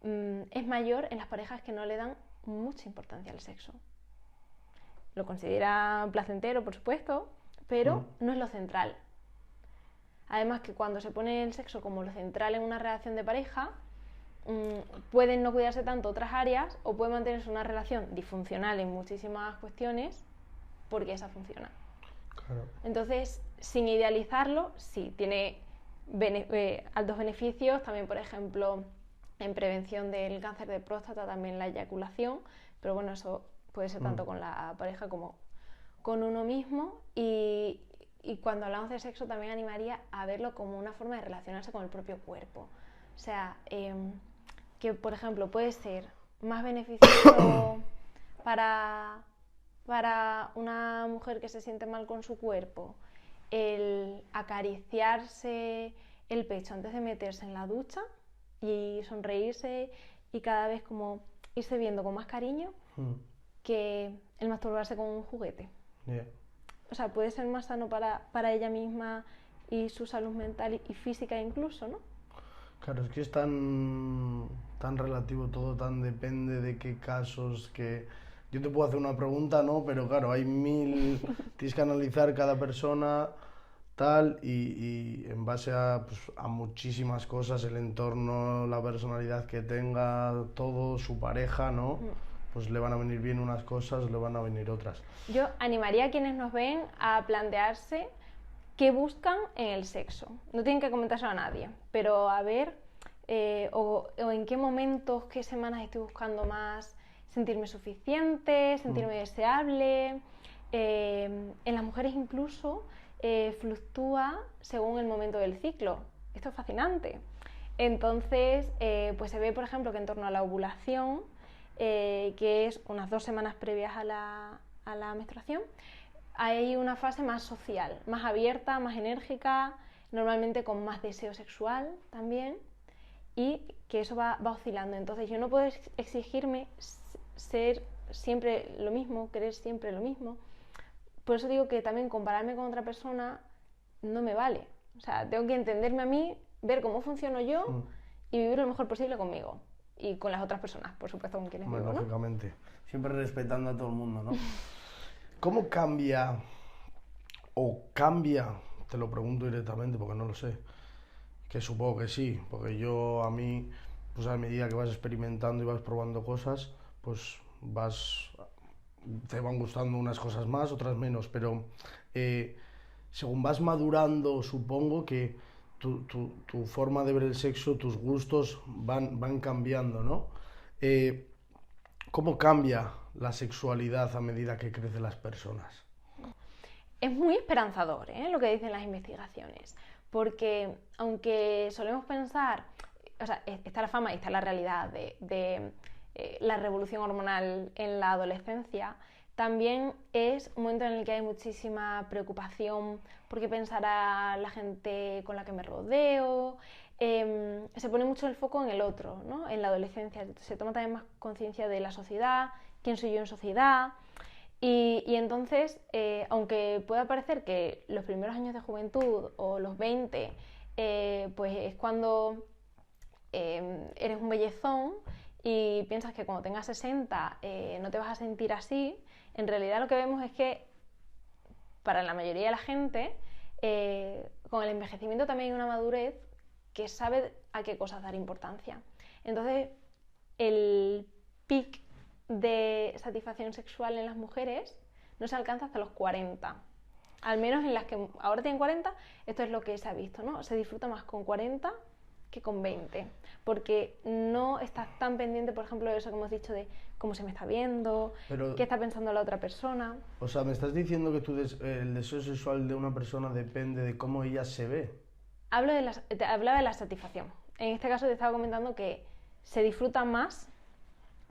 es mayor en las parejas que no le dan mucha importancia al sexo. Lo consideran placentero, por supuesto, pero no es lo central. Además que cuando se pone el sexo como lo central en una relación de pareja, pueden no cuidarse tanto otras áreas o puede mantenerse una relación disfuncional en muchísimas cuestiones porque esa funciona. Claro. Entonces, sin idealizarlo, sí, tiene altos beneficios, también por ejemplo en prevención del cáncer de próstata, también la eyaculación, pero bueno, eso puede ser tanto con la pareja como con uno mismo y cuando hablamos de sexo también animaría a verlo como una forma de relacionarse con el propio cuerpo. O sea, que por ejemplo puede ser más beneficioso para una mujer que se siente mal con su cuerpo el acariciarse el pecho antes de meterse en la ducha y sonreírse y cada vez como irse viendo con más cariño que el masturbarse con un juguete. Yeah. O sea, puede ser más sano para ella misma y su salud mental y física incluso, ¿no? Claro, es que es tan relativo todo, tan depende de qué casos, que yo te puedo hacer una pregunta, ¿no? Pero claro, hay tienes que analizar cada persona tal y en base pues, a muchísimas cosas, el entorno, la personalidad que tenga, todo, su pareja, ¿no? Pues le van a venir bien unas cosas, le van a venir otras. Yo animaría a quienes nos ven a plantearse qué buscan en el sexo. No tienen que comentárselo a nadie, pero a ver o en qué momentos, qué semanas estoy buscando más sentirme suficiente, sentirme deseable. En las mujeres incluso fluctúa según el momento del ciclo. Esto es fascinante. Entonces, pues se ve, por ejemplo, que en torno a la ovulación, que es unas 2 semanas previas a la menstruación, hay una fase más social, más abierta, más enérgica, normalmente con más deseo sexual también, y que eso va oscilando. Entonces yo no puedo exigirme ser siempre lo mismo, querer siempre lo mismo, por eso digo que también compararme con otra persona no me vale. O sea, tengo que entenderme a mí, ver cómo funciono yo y vivir lo mejor posible conmigo. Y con las otras personas, por supuesto, con quienes vivo, ¿no? Lógicamente. Siempre respetando a todo el mundo, ¿no? ¿Cómo cambia, te lo pregunto directamente porque no lo sé, que supongo que sí, porque a mí, pues a medida que vas experimentando y vas probando cosas, pues te van gustando unas cosas más, otras menos, pero según vas madurando, supongo que tu forma de ver el sexo, tus gustos van cambiando, ¿no? ¿Cómo cambia la sexualidad a medida que crecen las personas? Es muy esperanzador, lo que dicen las investigaciones, porque aunque solemos pensar, o sea, está la fama y está la realidad de la revolución hormonal en la adolescencia, también es un momento en el que hay muchísima preocupación por qué pensará la gente con la que me rodeo. Se pone mucho el foco en el otro, ¿no? En la adolescencia se toma también más conciencia de la sociedad, quién soy yo en sociedad. Y entonces, aunque pueda parecer que los primeros años de juventud o los 20, pues es cuando eres un bellezón y piensas que cuando tengas 60 no te vas a sentir así, en realidad lo que vemos es que para la mayoría de la gente, con el envejecimiento también hay una madurez que sabe a qué cosas dar importancia. Entonces, el pic de satisfacción sexual en las mujeres no se alcanza hasta los 40. Al menos en las que ahora tienen 40, esto es lo que se ha visto, ¿no? Se disfruta más con 40 que con 20, porque no estás tan pendiente, por ejemplo, de eso que hemos dicho de cómo se me está viendo, qué está pensando la otra persona. O sea, ¿me estás diciendo que el deseo sexual de una persona depende de cómo ella se ve? Te hablaba de la satisfacción. En este caso te estaba comentando que se disfruta más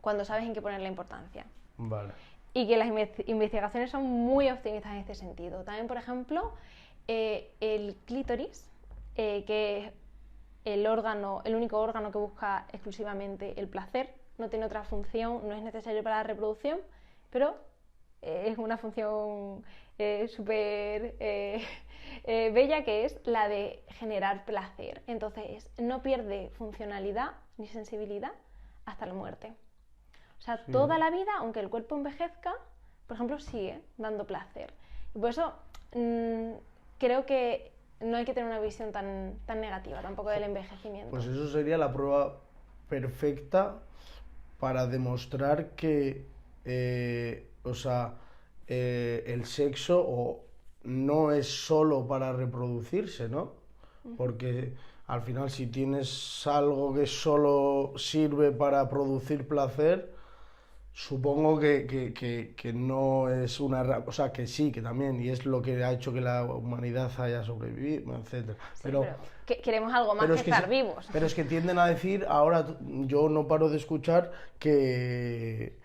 cuando sabes en qué poner la importancia. Vale. Y que las investigaciones son muy optimistas en este sentido. También, por ejemplo, el clítoris, que es el único órgano que busca exclusivamente el placer, no tiene otra función, no es necesario para la reproducción, pero es una función súper bella, que es la de generar placer. Entonces, no pierde funcionalidad ni sensibilidad hasta la muerte. O sea, sí, toda la vida, aunque el cuerpo envejezca, por ejemplo, sigue dando placer. Y por eso creo que no hay que tener una visión tan negativa tampoco del envejecimiento. Pues eso sería la prueba perfecta para demostrar que el sexo no es solo para reproducirse, ¿no? Porque al final, si tienes algo que solo sirve para producir placer, supongo que no es una... O sea, que sí, que también, y es lo que ha hecho que la humanidad haya sobrevivido, etc. Sí, pero queremos algo más que estar vivos. Pero es que tienden a decir, ahora yo no paro de escuchar que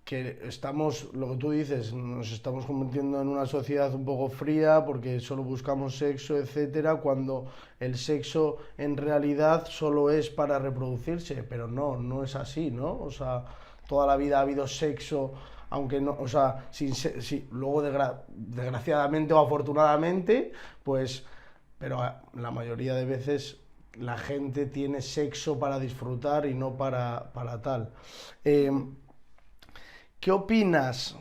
estamos, lo que tú dices, nos estamos convirtiendo en una sociedad un poco fría porque solo buscamos sexo, etcétera, cuando el sexo en realidad solo es para reproducirse, pero no es así, ¿no? O sea, toda la vida ha habido sexo, aunque no, o sea, luego desgraciadamente o afortunadamente, pues, pero la mayoría de veces la gente tiene sexo para disfrutar y no para tal. ¿Qué opinas?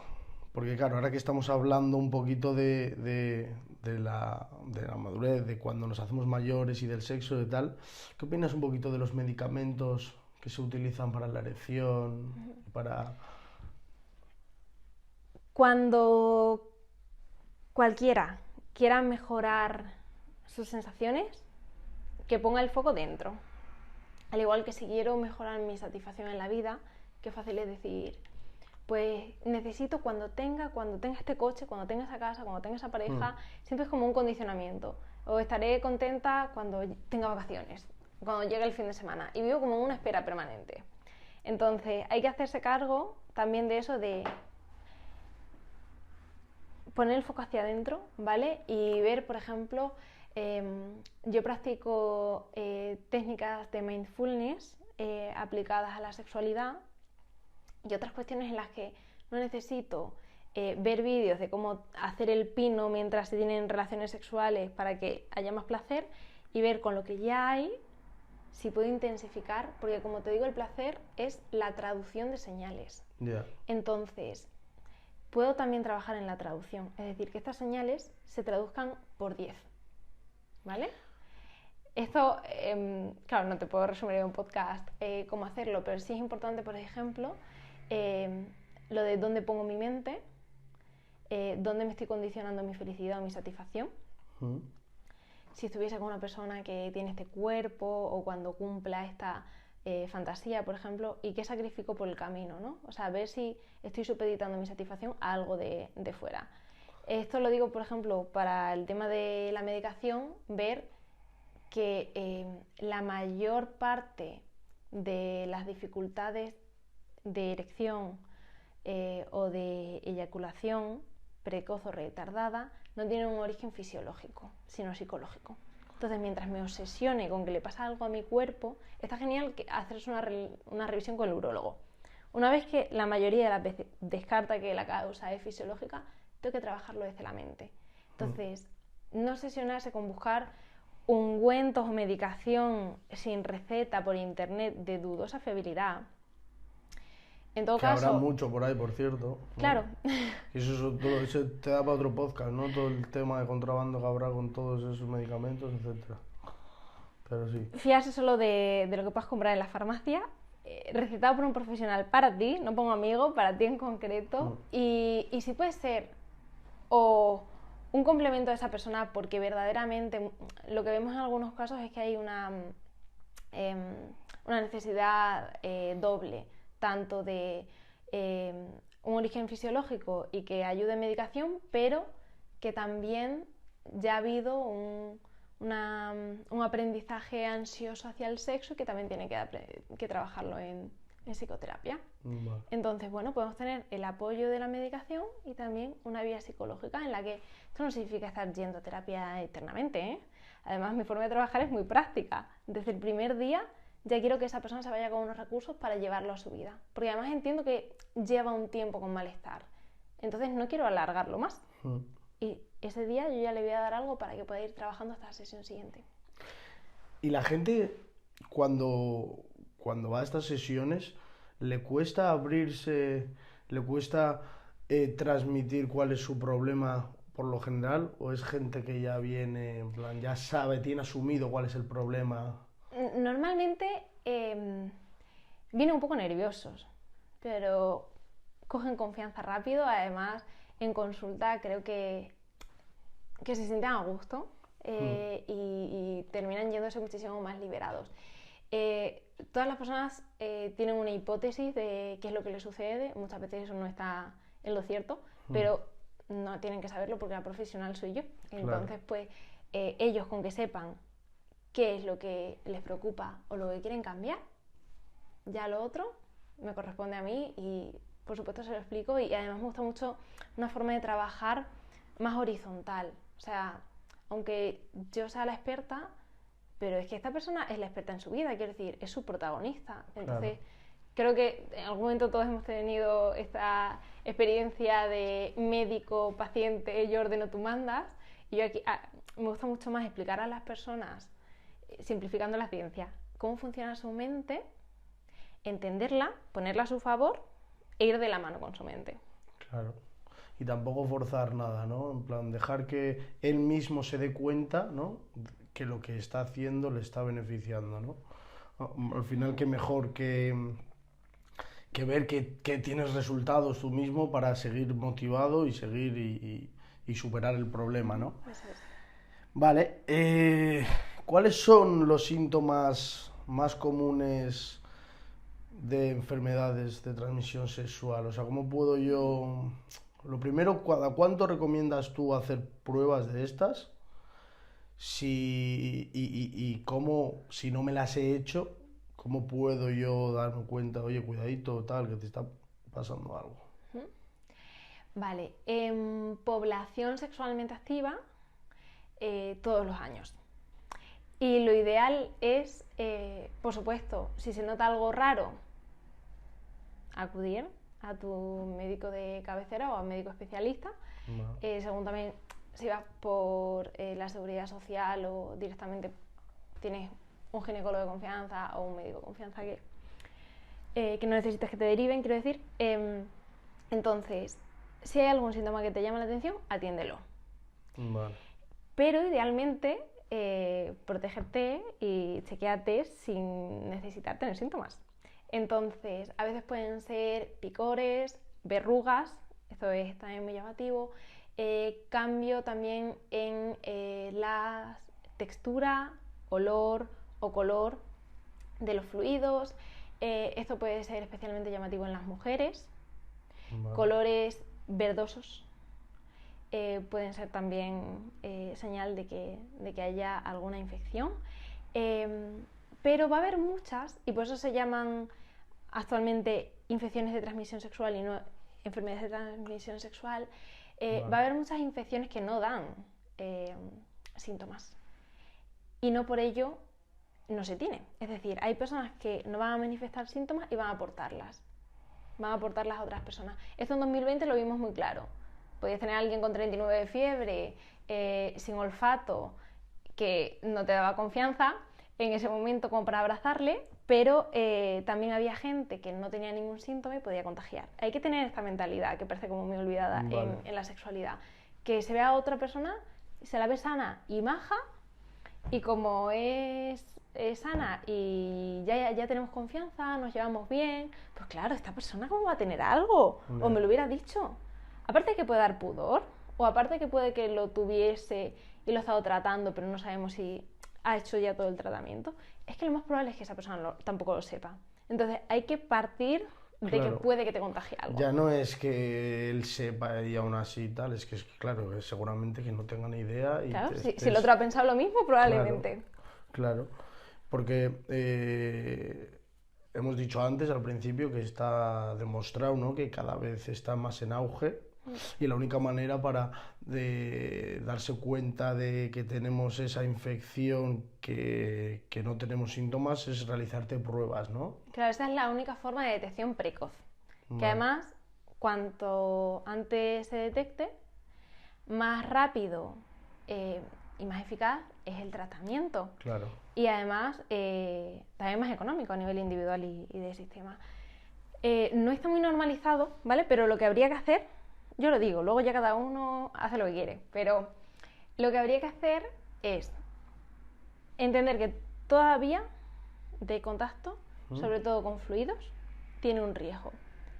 Porque claro, ahora que estamos hablando un poquito de la madurez, de cuando nos hacemos mayores y del sexo y tal, ¿qué opinas un poquito de los medicamentos que se utilizan para la erección? Cuando cualquiera quiera mejorar sus sensaciones, que ponga el foco dentro. Al igual que si quiero mejorar mi satisfacción en la vida, qué fácil es decir, pues necesito cuando tenga este coche, cuando tenga esa casa, cuando tenga esa pareja, siempre es como un condicionamiento. O estaré contenta cuando tenga vacaciones, cuando llegue el fin de semana. Y vivo como una espera permanente. Entonces hay que hacerse cargo también de eso, de poner el foco hacia adentro, ¿vale? Y ver, por ejemplo, yo practico técnicas de mindfulness aplicadas a la sexualidad y otras cuestiones en las que no necesito ver vídeos de cómo hacer el pino mientras se tienen relaciones sexuales para que haya más placer y ver con lo que ya hay si puedo intensificar, porque como te digo, el placer es la traducción de señales. Yeah. Entonces, puedo también trabajar en la traducción, es decir, que estas señales se traduzcan por 10, ¿vale? Esto, claro, no te puedo resumir en un podcast cómo hacerlo, pero sí es importante, por ejemplo, lo de dónde pongo mi mente, dónde me estoy condicionando mi felicidad o mi satisfacción. Si estuviese con una persona que tiene este cuerpo o cuando cumpla esta fantasía, por ejemplo, y qué sacrifico por el camino, ¿no? O sea, ver si estoy supeditando mi satisfacción a algo de fuera. Esto lo digo, por ejemplo, para el tema de la medicación, ver que la mayor parte de las dificultades de erección o de eyaculación precoz o retardada no tienen un origen fisiológico, sino psicológico. Entonces, mientras me obsesione con que le pasa algo a mi cuerpo, está genial hacerse una revisión con el urólogo. Una vez que la mayoría de las veces descarta que la causa es fisiológica, tengo que trabajarlo desde la mente. Entonces, no obsesionarse con buscar ungüentos o medicación sin receta por internet de dudosa fiabilidad. En todo caso, habrá mucho por ahí, por cierto, ¿no? Claro. Y eso te da para otro podcast, ¿no? Todo el tema de contrabando que habrá con todos esos medicamentos, etcétera. Pero sí. Fiarse solo de lo que puedas comprar en la farmacia, recetado por un profesional para ti, no pongo amigo, para ti en concreto, y si puede ser o un complemento de esa persona, porque verdaderamente lo que vemos en algunos casos es que hay una necesidad doble, tanto de un origen fisiológico y que ayude en medicación, pero que también ya ha habido un aprendizaje ansioso hacia el sexo y que también tiene que trabajarlo en psicoterapia. Vale. Entonces, bueno, podemos tener el apoyo de la medicación y también una vía psicológica en la que esto no significa estar yendo a terapia eternamente, ¿eh? Además, mi forma de trabajar es muy práctica. Desde el primer día ya quiero que esa persona se vaya con unos recursos para llevarlo a su vida. Porque además entiendo que lleva un tiempo con malestar. Entonces no quiero alargarlo más. Y ese día yo ya le voy a dar algo para que pueda ir trabajando hasta la sesión siguiente. Y la gente, cuando va a estas sesiones, ¿le cuesta abrirse, le cuesta transmitir cuál es su problema por lo general? ¿O es gente que ya viene, en plan, ya sabe, tiene asumido cuál es el problema? Normalmente vienen un poco nerviosos, pero cogen confianza rápido. Además, en consulta creo que se sienten a gusto y terminan yéndose muchísimo más liberados. Todas las personas tienen una hipótesis de qué es lo que les sucede. Muchas veces eso no está en lo cierto, pero no tienen que saberlo porque la profesional soy yo. Entonces, pues ellos con que sepan qué es lo que les preocupa o lo que quieren cambiar, ya lo otro me corresponde a mí y por supuesto se lo explico. Y además me gusta mucho una forma de trabajar más horizontal. O sea, aunque yo sea la experta, pero es que esta persona es la experta en su vida, quiero decir, es su protagonista. Entonces, creo que en algún momento todos hemos tenido esta experiencia de médico, paciente, yo ordeno, tú mandas. Y yo aquí me gusta mucho más explicar a las personas, simplificando la ciencia, cómo funciona su mente, entenderla, ponerla a su favor e ir de la mano con su mente. Claro. Y tampoco forzar nada, ¿no? En plan, dejar que él mismo se dé cuenta, ¿no? Que lo que está haciendo le está beneficiando, ¿no? Al final, qué mejor que ver que tienes resultados tú mismo para seguir motivado y seguir y superar el problema, ¿no? Eso es. Vale. ¿Cuáles son los síntomas más comunes de enfermedades de transmisión sexual? O sea, ¿cómo puedo yo...? Lo primero, ¿a cuánto recomiendas tú hacer pruebas de estas? Y cómo, si no me las he hecho, ¿cómo puedo yo darme cuenta, oye, cuidadito, tal, que te está pasando algo? Vale, en población sexualmente activa, todos los años. Y lo ideal es, por supuesto, si se nota algo raro, acudir. a tu médico de cabecera o a médico especialista, según también si vas por la seguridad social o directamente tienes un ginecólogo de confianza o un médico de confianza que no necesites que te deriven, quiero decir. Entonces, si hay algún síntoma que te llama la atención, atiéndelo. Vale. Pero idealmente, protégete y chequéate sin necesitar tener síntomas. Entonces, a veces pueden ser picores, verrugas, esto es también muy llamativo, cambio también en la textura, olor o color de los fluidos. Esto puede ser especialmente llamativo en las mujeres. Vale. Colores verdosos pueden ser también señal de que haya alguna infección. Pero va a haber muchas, y por eso se llaman actualmente infecciones de transmisión sexual y no enfermedades de transmisión sexual. Vale. Va a haber muchas infecciones que no dan síntomas y no por ello no se tiene. Es decir, hay personas que no van a manifestar síntomas y van a aportarlas a otras personas. Esto en 2020 lo vimos muy claro. Podías tener a alguien con 39 de fiebre, sin olfato, que no te daba confianza en ese momento como para abrazarle, pero también había gente que no tenía ningún síntoma y podía contagiar. Hay que tener esta mentalidad, que parece como muy olvidada en la sexualidad, que se vea a otra persona, se la ve sana y maja, y como es sana y ya tenemos confianza, nos llevamos bien, pues claro, esta persona ¿cómo va a tener algo? O me lo hubiera dicho. Aparte de que puede dar pudor, o aparte de que puede que lo tuviese y lo ha estado tratando, pero no sabemos si ha hecho ya todo el tratamiento, es que lo más probable es que esa persona tampoco lo sepa. Entonces hay que partir de que puede que te contagie algo. Ya no es que él sepa y aún así tal, es que claro, es seguramente que no tenga ni idea. Y claro, si el otro ha pensado lo mismo, probablemente. Claro, porque hemos dicho antes, al principio, que está demostrado, ¿no?, que cada vez está más en auge. Y la única manera de darse cuenta de que tenemos esa infección, que no tenemos síntomas, es realizarte pruebas, ¿no? Claro, esa es la única forma de detección precoz. Que además, cuanto antes se detecte, más rápido y más eficaz es el tratamiento. Claro. Y además, también más económico a nivel individual y de sistema. No está muy normalizado, ¿vale? Pero lo que habría que hacer, yo lo digo, luego ya cada uno hace lo que quiere, pero lo que habría que hacer es entender que toda vía de contacto, sobre todo con fluidos, tiene un riesgo.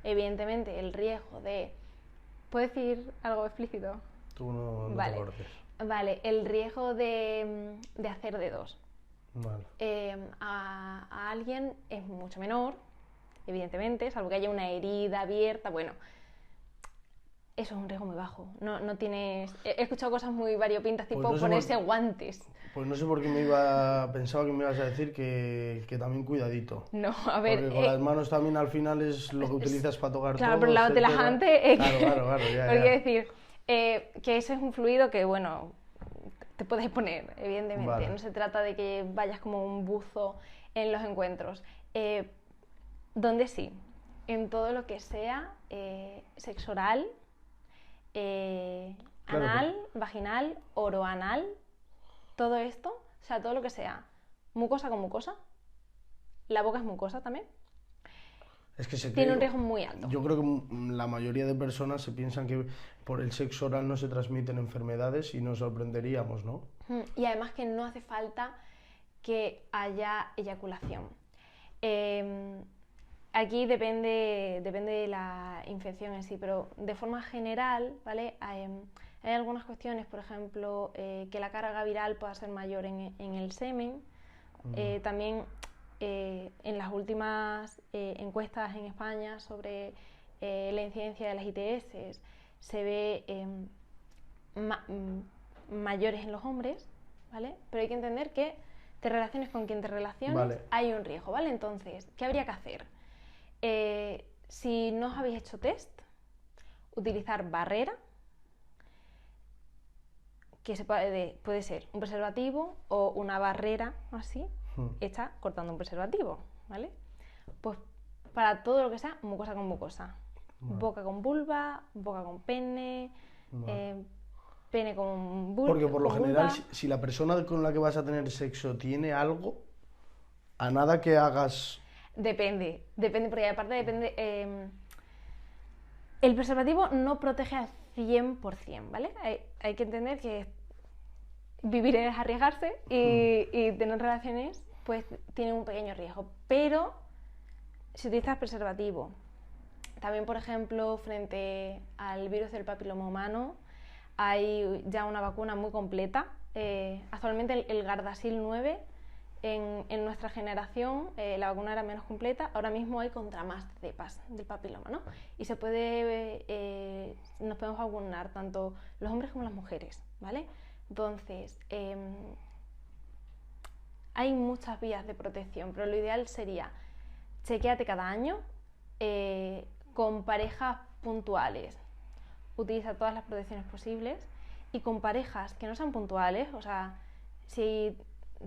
Evidentemente, el riesgo de... ¿Puedo decir algo explícito? Tú no vale. Te cortes. Vale, el riesgo de hacer dedos. Vale. A alguien es mucho menor, evidentemente, salvo que haya una herida abierta, bueno... Eso es un riesgo muy bajo. No tienes... He escuchado cosas muy variopintas, tipo pues no ponerse guantes. Pues no sé por qué pensaba que me ibas a decir que también cuidadito. No, a ver... Porque con las manos también al final es lo que utilizas para tocar claro, todo. Pero lávate las antes. Claro, ya. Porque decir que ese es un fluido que, bueno, te puedes poner, evidentemente. Vale. No se trata de que vayas como un buzo en los encuentros. Donde sí, en todo lo que sea sexo oral... anal, vaginal, oroanal, todo esto, o sea, todo lo que sea mucosa con mucosa, la boca es mucosa también, es que tiene un riesgo muy alto. Yo creo que la mayoría de personas se piensan que por el sexo oral no se transmiten enfermedades y nos sorprenderíamos, ¿no? Y además que no hace falta que haya eyaculación. Aquí depende de la infección en sí, pero de forma general, ¿vale? Hay algunas cuestiones, por ejemplo, que la carga viral pueda ser mayor en el semen. También en las últimas encuestas en España sobre la incidencia de las ITS se ve mayores en los hombres, ¿vale? Pero hay que entender que te relaciones con quien te relaciones, vale, hay un riesgo, ¿vale? Entonces, ¿qué habría que hacer? Si no os habéis hecho test, utilizar barrera, que puede ser un preservativo o una barrera así, hecha cortando un preservativo, ¿vale? Pues para todo lo que sea mucosa con mucosa. boca con vulva, boca con pene, pene con vulva. Porque por lo general, si la persona con la que vas a tener sexo tiene algo, a nada que hagas... Depende, porque aparte depende... el preservativo no protege al 100%, ¿vale? Hay que entender que vivir es arriesgarse y tener relaciones pues tiene un pequeño riesgo, pero si utilizas preservativo, también por ejemplo frente al virus del papiloma humano hay ya una vacuna muy completa. Actualmente el Gardasil 9 en nuestra generación la vacuna era menos completa, ahora mismo hay contra más cepas del papiloma, ¿no? Y se puede, nos podemos vacunar tanto los hombres como las mujeres, ¿vale? Entonces, hay muchas vías de protección, pero lo ideal sería chequéate cada año con parejas puntuales, utiliza todas las protecciones posibles y con parejas que no sean puntuales, o sea, si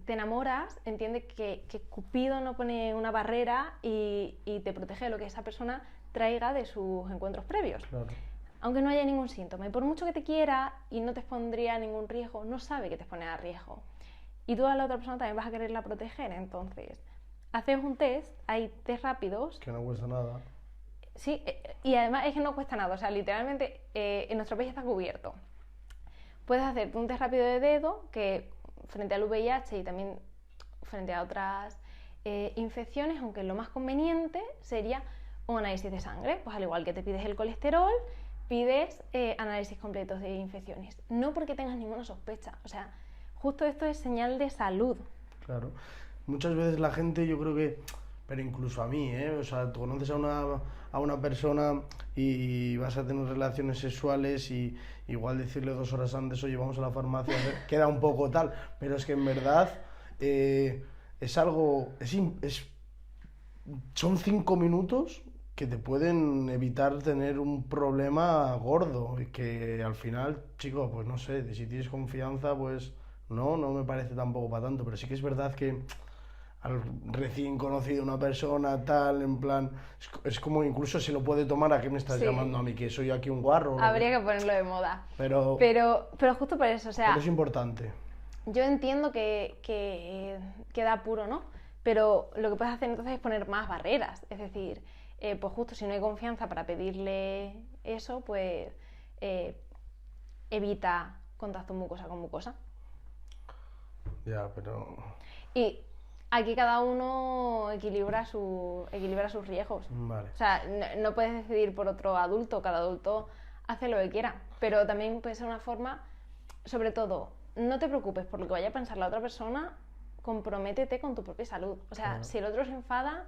te enamoras, entiende que Cupido no pone una barrera y te protege de lo que esa persona traiga de sus encuentros previos. Claro. Aunque no haya ningún síntoma. Y por mucho que te quiera y no te expondría a ningún riesgo, no sabe que te expone a riesgo. Y tú a la otra persona también vas a quererla proteger. Entonces, haces un test, hay test rápidos. Que no cuesta nada. Sí, y además es que no cuesta nada. O sea, literalmente en nuestro país está cubierto. Puedes hacerte un test rápido de dedo que frente al VIH y también frente a otras infecciones, aunque lo más conveniente sería un análisis de sangre. Pues al igual que te pides el colesterol, pides análisis completos de infecciones. No porque tengas ninguna sospecha. O sea, justo esto es señal de salud. Claro. Muchas veces la gente, yo creo que, pero incluso a mí, o sea, tú conoces a una persona y vas a tener relaciones sexuales y igual decirle 2 horas antes, oye, vamos a la farmacia, queda un poco tal, pero es que en verdad es algo, son 5 minutos que te pueden evitar tener un problema gordo y que al final, chico, pues no sé, si tienes confianza, pues no me parece tampoco para tanto, pero sí que es verdad que al recién conocido una persona, tal, en plan, es como incluso se lo puede tomar a qué me estás llamando a mí, que soy aquí un guarro. Habría que ponerlo de moda. Pero justo por eso, o sea... Pero es importante. Yo entiendo que da apuro, ¿no? Pero lo que puedes hacer entonces es poner más barreras, es decir, pues justo si no hay confianza para pedirle eso, pues evita contacto mucosa con mucosa. Ya, pero... Y aquí cada uno equilibra sus riesgos. Vale. O sea, no puedes decidir por otro adulto, cada adulto hace lo que quiera, pero también puede ser una forma, sobre todo, no te preocupes por lo que vaya a pensar la otra persona, comprométete con tu propia salud. O sea, claro. Si el otro se enfada,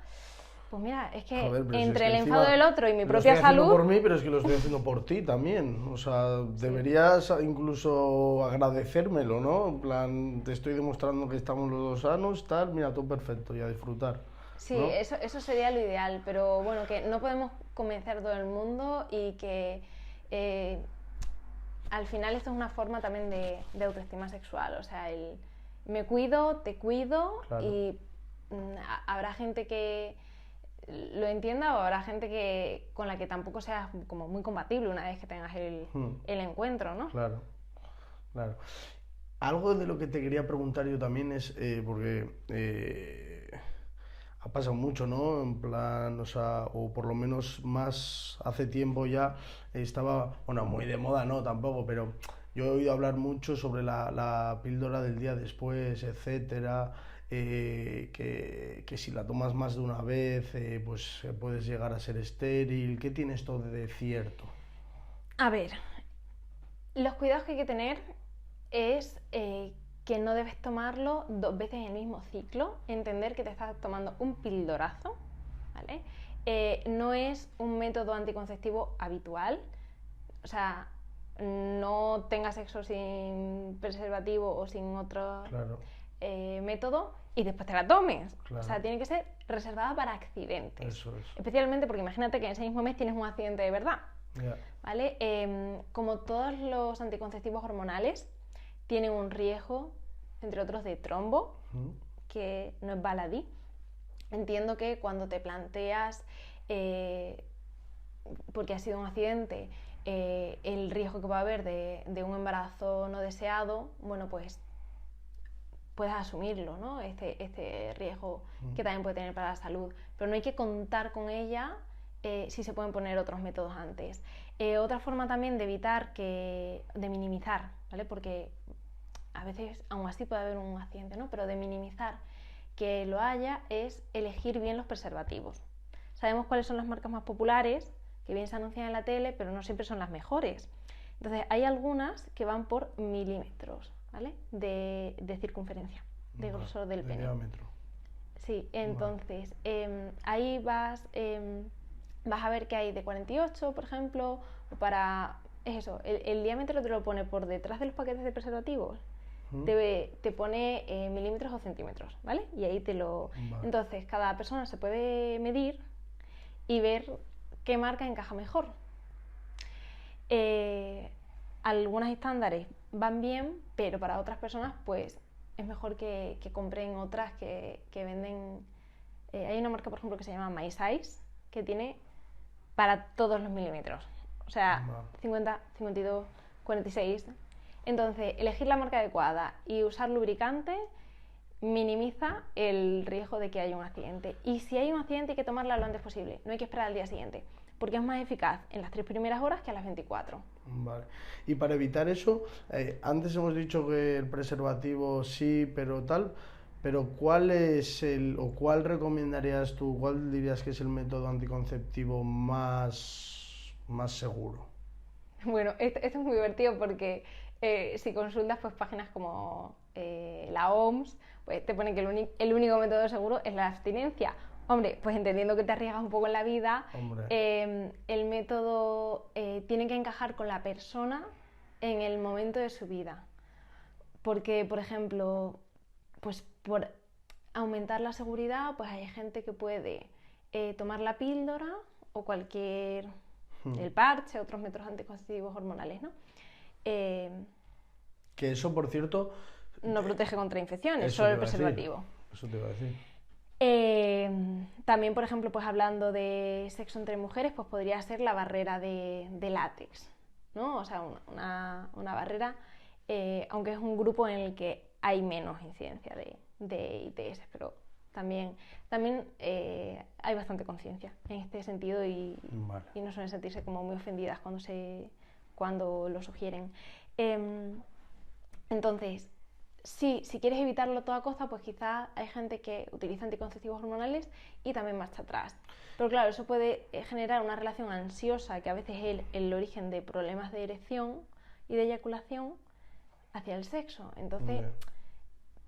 pues mira, es que entre el enfado del otro y mi propia salud... Lo estoy haciendo por mí, pero es que lo estoy haciendo por ti también. O sea, deberías incluso agradecérmelo, ¿no? En plan, te estoy demostrando que estamos los dos sanos, tal, mira, todo perfecto, y a disfrutar. Sí, ¿no? eso sería lo ideal, pero bueno, que no podemos convencer a todo el mundo y que al final esto es una forma también de autoestima sexual. O sea, el me cuido, te cuido, claro. Y habrá gente que lo entienda o habrá gente con la que tampoco seas como muy compatible una vez que tengas el encuentro, ¿no? Claro, claro. Algo de lo que te quería preguntar yo también es, porque ha pasado mucho, ¿no? En plan, o sea, o por lo menos más hace tiempo ya estaba, bueno, muy de moda, no, tampoco, pero yo he oído hablar mucho sobre la píldora del día después, etcétera. Que si la tomas más de una vez, pues puedes llegar a ser estéril. ¿Qué tiene esto de cierto? A ver, los cuidados que hay que tener es que no debes tomarlo 2 veces en el mismo ciclo, entender que te estás tomando un pildorazo, ¿vale? No es un método anticonceptivo habitual, o sea, no tengas sexo sin preservativo o sin otro método y después te la tomes. Claro. O sea, tiene que ser reservada para accidentes. Eso es. Especialmente porque imagínate que en ese mismo mes tienes un accidente de verdad. Yeah. ¿Vale? Como todos los anticonceptivos hormonales, tienen un riesgo, entre otros, de trombo, que no es baladí. Entiendo que cuando te planteas porque ha sido un accidente, el riesgo que va a haber de un embarazo no deseado, bueno, pues puedes asumirlo, ¿no? Este riesgo que también puede tener para la salud. Pero no hay que contar con ella si se pueden poner otros métodos antes. Otra forma también de evitar de minimizar, ¿vale? Porque a veces aún así puede haber un accidente, ¿no? Pero de minimizar que lo haya es elegir bien los preservativos. Sabemos cuáles son las marcas más populares, que bien se anuncian en la tele, pero no siempre son las mejores. Entonces hay algunas que van por milímetros, ¿vale? de circunferencia, de grosor del pene. Diámetro. Sí, entonces ahí vas a ver que hay de 48, por ejemplo, es eso, el diámetro te lo pone por detrás de los paquetes de preservativos, te pone milímetros o centímetros, ¿vale? Y ahí Vale. Entonces, cada persona se puede medir y ver qué marca encaja mejor. Algunos estándares van bien, pero para otras personas, pues, es mejor que compren otras que venden. Hay una marca, por ejemplo, que se llama My Size, que tiene para todos los milímetros. O sea, 50, 52, 46. Entonces, elegir la marca adecuada y usar lubricante minimiza el riesgo de que haya un accidente. Y si hay un accidente hay que tomarla lo antes posible, no hay que esperar al día siguiente, porque es más eficaz en las 3 primeras horas que a las 24. Vale. Y para evitar eso, antes hemos dicho que el preservativo sí, pero ¿cuál es cuál recomendarías tú, cuál dirías que es el método anticonceptivo más seguro? Bueno, esto es muy divertido porque si consultas pues páginas como la OMS, pues te pone que el único método seguro es la abstinencia. Hombre, pues entendiendo que te arriesgas un poco en la vida, el método tiene que encajar con la persona en el momento de su vida. Porque, por ejemplo, pues por aumentar la seguridad, pues hay gente que puede tomar la píldora o el parche, otros métodos anticonceptivos hormonales, ¿no? Que eso, por cierto, no protege contra infecciones, solo el preservativo. Eso te iba a decir. También, por ejemplo, pues hablando de sexo entre mujeres, pues podría ser la barrera de látex, ¿no? O sea, una barrera, aunque es un grupo en el que hay menos incidencia de ITS, pero también hay bastante conciencia en este sentido y no suelen sentirse como muy ofendidas cuando lo sugieren. Entonces, si quieres evitarlo a toda costa, pues quizás hay gente que utiliza anticonceptivos hormonales y también marcha atrás. Pero claro, eso puede generar una relación ansiosa que a veces es el origen de problemas de erección y de eyaculación hacia el sexo. Entonces,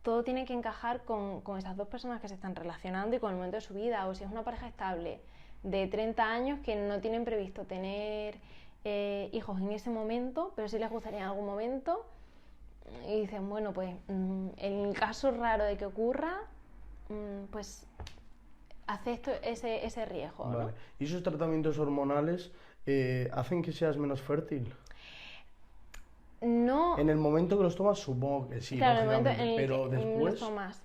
todo tiene que encajar con esas dos personas que se están relacionando y con el momento de su vida. O si es una pareja estable de 30 años que no tienen previsto tener hijos en ese momento, pero sí les gustaría en algún momento, y dicen, bueno, pues en el caso raro de que ocurra, pues acepto ese riesgo, ¿no? Vale. ¿Y esos tratamientos hormonales hacen que seas menos fértil? No. En el momento que los tomas, supongo que sí, claro, lógicamente, pero después los tomas.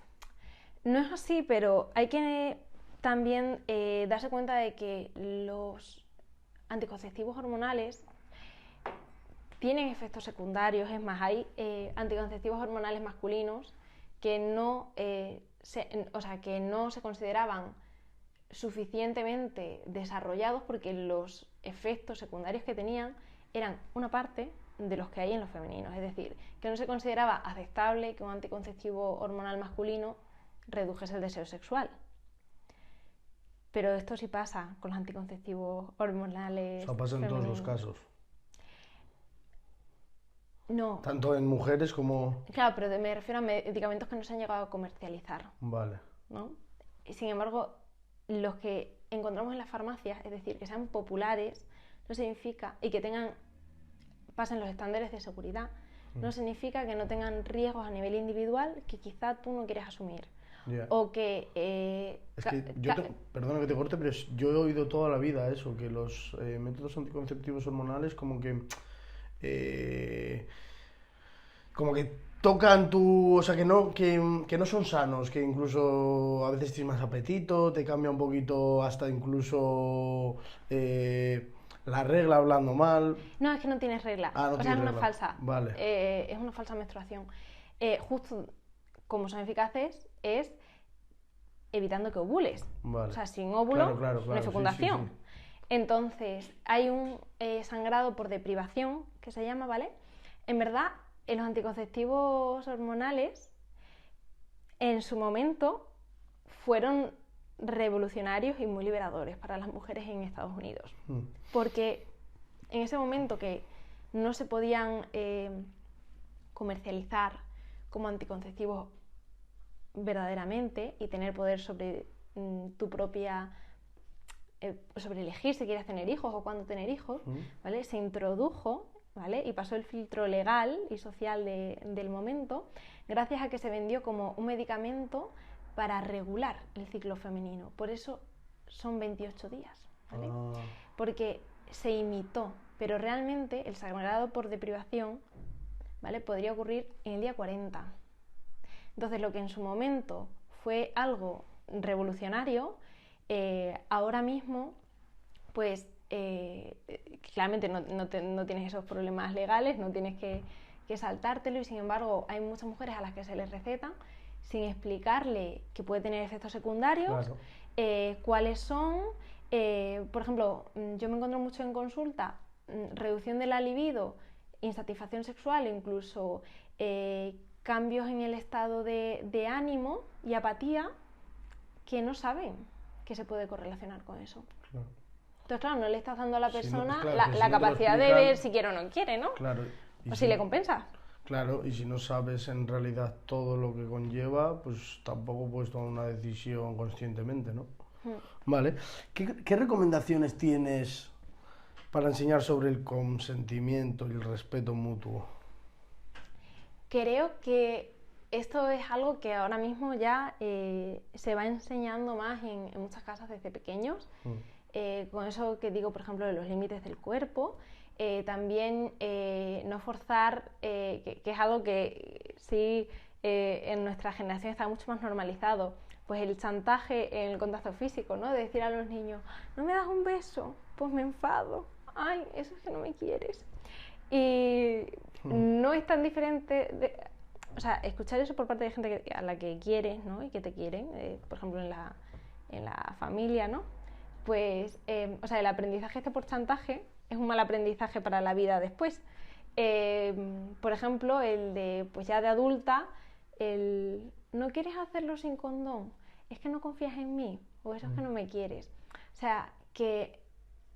No es así, pero hay que también darse cuenta de que los anticonceptivos hormonales tienen efectos secundarios. Es más, hay anticonceptivos hormonales masculinos que no se consideraban suficientemente desarrollados porque los efectos secundarios que tenían eran una parte de los que hay en los femeninos. Es decir, que no se consideraba aceptable que un anticonceptivo hormonal masculino redujese el deseo sexual. Pero esto sí pasa con los anticonceptivos hormonales. O sea, pasa en todos los casos. No. Tanto en mujeres como... Claro, pero me refiero a medicamentos que no se han llegado a comercializar. Vale. ¿No? Sin embargo, los que encontramos en las farmacias, es decir, que sean populares, no significa, y que pasen los estándares de seguridad, no significa que no tengan riesgos a nivel individual que quizá tú no quieres asumir. Yeah. O que... perdona que te corte, pero yo he oído toda la vida eso, que los métodos anticonceptivos hormonales como que tocan o sea, que no son sanos, que incluso a veces tienes más apetito, te cambia un poquito hasta incluso la regla hablando mal. No, es que no tienes regla. No o sea, es una regla. falsa. Vale. Es una falsa menstruación. Justo como son eficaces es evitando que ovules. Vale. O sea, sin óvulo claro, no hay fecundación. Sí. Entonces, hay un sangrado por deprivación, que se llama, ¿vale? En verdad, los anticonceptivos hormonales, en su momento, fueron revolucionarios y muy liberadores para las mujeres en Estados Unidos. Porque en ese momento que no se podían comercializar como anticonceptivos verdaderamente y tener poder sobre tu propia... sobre elegir si quieres tener hijos o cuándo tener hijos, ¿vale? Se introdujo, ¿vale? Y pasó el filtro legal y social del momento, gracias a que se vendió como un medicamento para regular el ciclo femenino. Por eso son 28 días, ¿vale? Porque se imitó, pero realmente el sangrado por deprivación, ¿vale? Podría ocurrir en el día 40. Entonces, lo que en su momento fue algo revolucionario, ahora mismo, pues claramente no tienes esos problemas legales, no tienes que saltártelo, y sin embargo hay muchas mujeres a las que se les receta sin explicarle que puede tener efectos secundarios, claro. Cuáles son, por ejemplo, yo me encuentro mucho en consulta reducción de la libido, insatisfacción sexual, incluso cambios en el estado de ánimo y apatía que no saben que se puede correlacionar con eso. Claro. Entonces, claro, no le estás dando a la persona la capacidad de ver si quiere o no quiere, ¿no? Claro. O si le compensa. Claro, y si no sabes en realidad todo lo que conlleva, pues tampoco puedes tomar una decisión conscientemente, ¿no? Vale. ¿Qué recomendaciones tienes para enseñar sobre el consentimiento y el respeto mutuo? Creo que esto es algo que ahora mismo ya se va enseñando más en muchas casas desde pequeños. Con eso que digo, por ejemplo, de los límites del cuerpo. También no forzar, que es algo que sí en nuestra generación está mucho más normalizado, pues el chantaje en el contacto físico, ¿no? De decir a los niños, ¿no me das un beso? Pues me enfado. Ay, eso es que no me quieres. Y no es tan diferente, o sea, escuchar eso por parte de gente a la que quieres, ¿no? Y que te quieren, por ejemplo en la familia, ¿no? Pues, o sea, el aprendizaje por chantaje es un mal aprendizaje para la vida después. Por ejemplo, el de, pues ya de adulta, ¿no quieres hacerlo sin condón? Es que no confías en mí, o eso es que no me quieres. O sea, que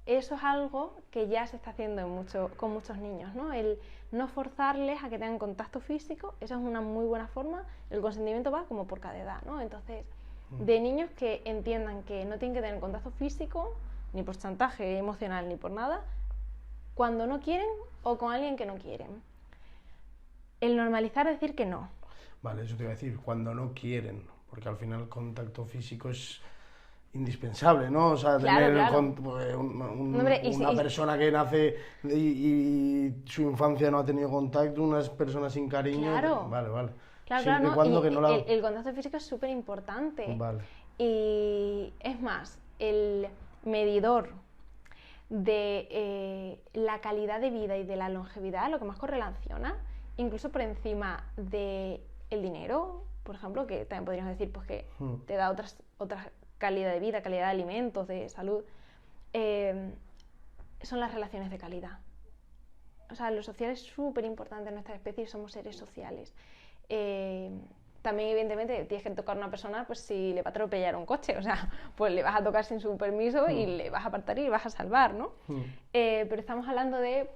eso es algo que ya se está haciendo con muchos niños, ¿no? El no forzarles a que tengan contacto físico, eso es una muy buena forma. El consentimiento va como por cada edad, ¿no? Entonces, de niños que entiendan que no tienen que tener contacto físico, ni por chantaje emocional, ni por nada, cuando no quieren o con alguien que no quieren. El normalizar decir que no. Vale, eso te iba a decir, cuando no quieren, porque al final el contacto físico es indispensable, ¿no? O sea, claro, tener claro. Una persona que nace y su infancia no ha tenido contacto, unas personas sin cariño. Claro. Vale. Claro, siempre no. Cuando que no la... el contacto físico es súper importante. Vale. Y es más, el medidor de la calidad de vida y de la longevidad, lo que más correlaciona, incluso por encima del dinero, por ejemplo, que también podríamos decir pues, que te da otras calidad de vida, calidad de alimentos, de salud, son las relaciones de calidad. O sea, lo social es súper importante en nuestra especie y somos seres sociales. También, evidentemente, tienes que tocar a una persona pues si le va a atropellar un coche, o sea, pues le vas a tocar sin su permiso y le vas a apartar y le vas a salvar, ¿no? Pero estamos hablando de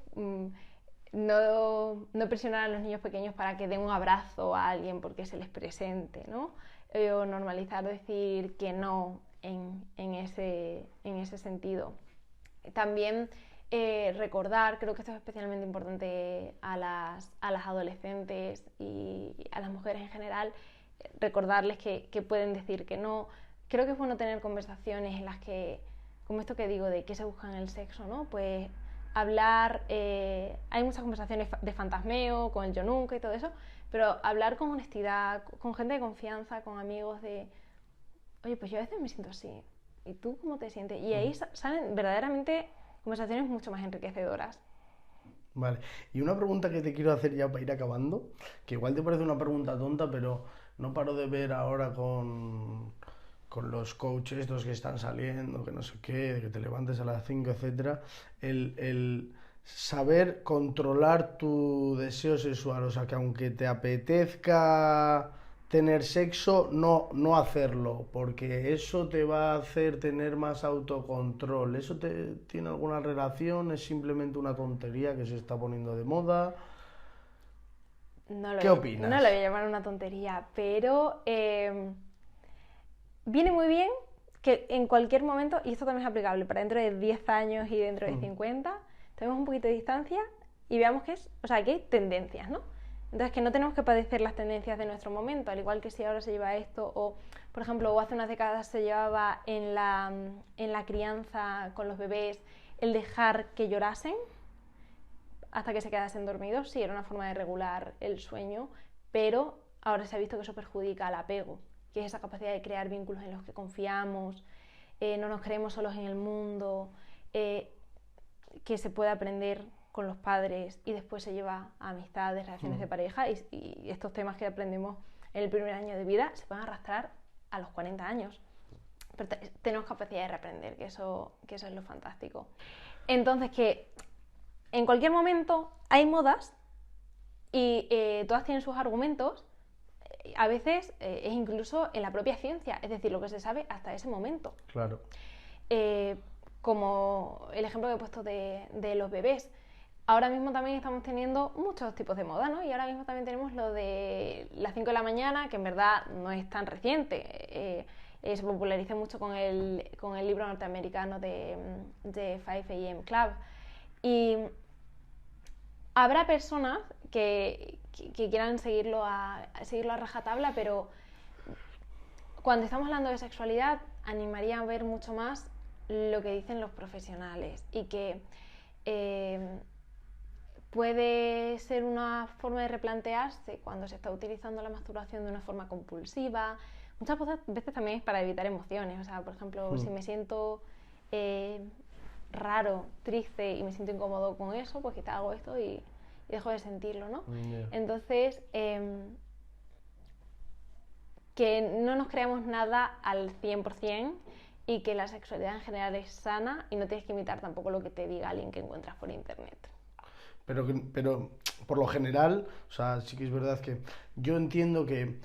no presionar a los niños pequeños para que den un abrazo a alguien porque se les presente, ¿no? O normalizar decir que no en ese sentido. También recordar, creo que esto es especialmente importante a las adolescentes y a las mujeres en general, recordarles que pueden decir que no. Creo que es bueno tener conversaciones en las que, como esto que digo de qué se busca en el sexo, ¿no? Pues hablar, hay muchas conversaciones de fantasmeo, con el yo nunca y todo eso, pero hablar con honestidad, con gente de confianza, con amigos de, oye, pues yo a veces me siento así, ¿y tú cómo te sientes? Y ahí salen verdaderamente conversaciones mucho más enriquecedoras. Vale, y una pregunta que te quiero hacer ya para ir acabando, que igual te parece una pregunta tonta, pero no paro de ver ahora con los coaches estos que están saliendo, que no sé qué, de que te levantes a las 5, etcétera, el saber controlar tu deseo sexual, o sea, que aunque te apetezca tener sexo, no hacerlo, porque eso te va a hacer tener más autocontrol. ¿Eso tiene alguna relación? ¿Es simplemente una tontería que se está poniendo de moda? ¿Qué opinas? No lo voy a llamar una tontería, pero viene muy bien que en cualquier momento, y esto también es aplicable para dentro de 10 años y dentro de 50, tenemos un poquito de distancia y veamos que que hay tendencias, ¿no? Entonces, que no tenemos que padecer las tendencias de nuestro momento, al igual que si ahora se lleva esto, o, por ejemplo, o hace unas décadas se llevaba en la crianza con los bebés el dejar que llorasen hasta que se quedasen dormidos. Sí, era una forma de regular el sueño, pero ahora se ha visto que eso perjudica al apego, que es esa capacidad de crear vínculos en los que confiamos, no nos creemos solos en el mundo, que se puede aprender con los padres y después se lleva a amistades, relaciones de pareja y estos temas que aprendemos en el primer año de vida se pueden arrastrar a los 40 años. Pero tenemos capacidad de reaprender, que eso es lo fantástico. Entonces, que en cualquier momento hay modas y todas tienen sus argumentos, a veces es incluso en la propia ciencia, es decir, lo que se sabe hasta ese momento. Claro. Como el ejemplo que he puesto de los bebés. Ahora mismo también estamos teniendo muchos tipos de moda, ¿no? Y ahora mismo también tenemos lo de las 5 de la mañana, que en verdad no es tan reciente. Se popularizó mucho con el libro norteamericano de 5 AM Club. Y habrá personas que quieran seguirlo a rajatabla, pero cuando estamos hablando de sexualidad, animaría a ver mucho más lo que dicen los profesionales y que puede ser una forma de replantearse cuando se está utilizando la masturbación de una forma compulsiva. Muchas veces también es para evitar emociones. O sea, por ejemplo, si me siento raro, triste y me siento incómodo con eso, pues quizá hago esto y dejo de sentirlo, ¿no? Yeah. Entonces, que no nos creamos nada al 100% y que la sexualidad en general es sana y no tienes que imitar tampoco lo que te diga alguien que encuentras por internet. Pero por lo general, o sea, sí que es verdad que yo entiendo que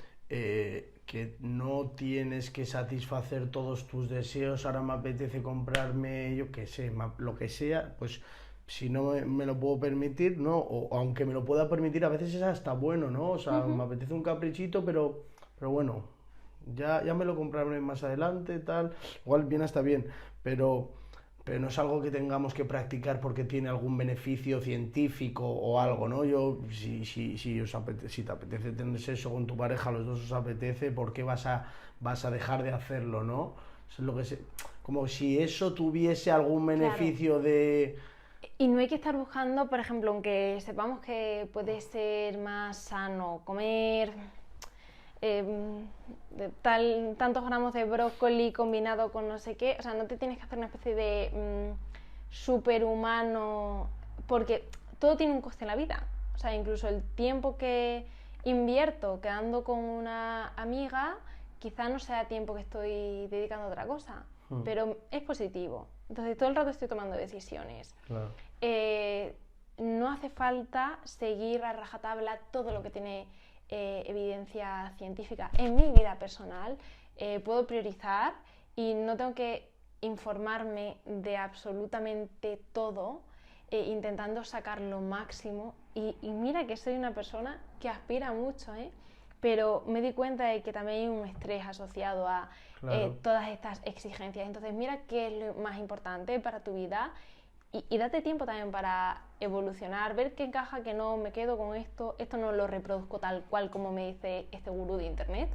no tienes que satisfacer todos tus deseos. Ahora me apetece comprarme, yo qué sé, lo que sea, pues si no me lo puedo permitir, ¿no? O aunque me lo pueda permitir, a veces es hasta bueno, ¿no? O sea, me apetece un caprichito, pero bueno, ya me lo compraré más adelante, tal. Igual bien está bien, pero no es algo que tengamos que practicar porque tiene algún beneficio científico o algo, ¿no? Si te apetece tener sexo con tu pareja, a los dos os apetece, ¿por qué vas a dejar de hacerlo, no? Es lo que como si eso tuviese algún beneficio, claro. Y no hay que estar buscando, por ejemplo, aunque sepamos que puede ser más sano comer tantos gramos de brócoli combinado con no sé qué, o sea, no te tienes que hacer una especie de superhumano, porque todo tiene un coste en la vida. O sea, incluso el tiempo que invierto quedando con una amiga quizá no sea tiempo que estoy dedicando a otra cosa, pero es positivo. Entonces todo el rato estoy tomando decisiones. Claro. No hace falta seguir a rajatabla todo lo que tiene evidencia científica. En mi vida personal puedo priorizar y no tengo que informarme de absolutamente todo, intentando sacar lo máximo. Y mira que soy una persona que aspira mucho, pero me di cuenta de que también hay un estrés asociado a claro. Todas estas exigencias. Entonces mira qué es lo más importante para tu vida y date tiempo también para evolucionar, ver qué encaja, qué no, me quedo con esto no lo reproduzco tal cual como me dice este gurú de internet.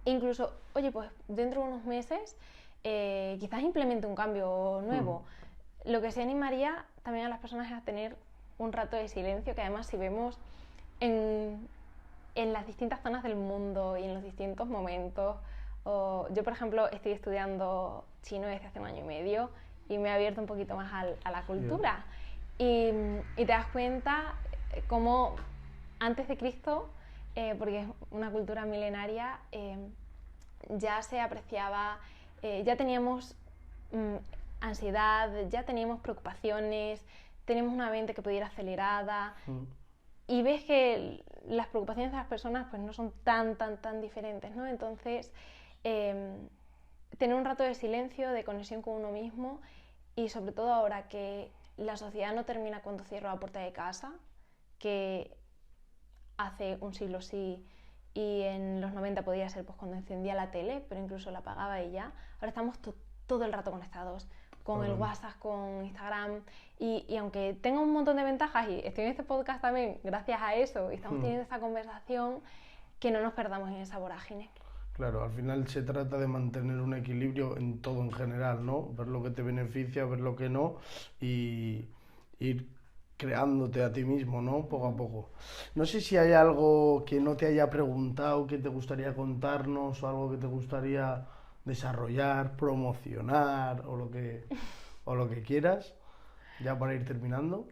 Incluso, oye, pues dentro de unos meses quizás implemente un cambio nuevo. Lo que sí animaría también a las personas es a tener un rato de silencio, que además si vemos en las distintas zonas del mundo y en los distintos momentos, yo por ejemplo estoy estudiando chino desde hace un año y medio y me he abierto un poquito más a la cultura. Y te das cuenta cómo antes de Cristo, porque es una cultura milenaria, ya se apreciaba, ya teníamos ansiedad, ya teníamos preocupaciones, teníamos una mente que podía ir acelerada, y ves que las preocupaciones de las personas pues no son tan diferentes, ¿no? Entonces, tener un rato de silencio, de conexión con uno mismo, y sobre todo ahora que la sociedad no termina cuando cierro la puerta de casa, que hace un siglo sí, y en los 90 podía ser pues cuando encendía la tele, pero incluso la apagaba y ya. Ahora estamos todo el rato conectados, con el WhatsApp, con Instagram, y aunque tenga un montón de ventajas, y estoy en este podcast también gracias a eso, y estamos teniendo esta conversación, que no nos perdamos en esa vorágine. Claro, al final se trata de mantener un equilibrio en todo en general, ¿no? Ver lo que te beneficia, ver lo que no, y ir creándote a ti mismo, ¿no? Poco a poco. No sé si hay algo que no te haya preguntado, que te gustaría contarnos, o algo que te gustaría desarrollar, promocionar, o lo que quieras, ya para ir terminando.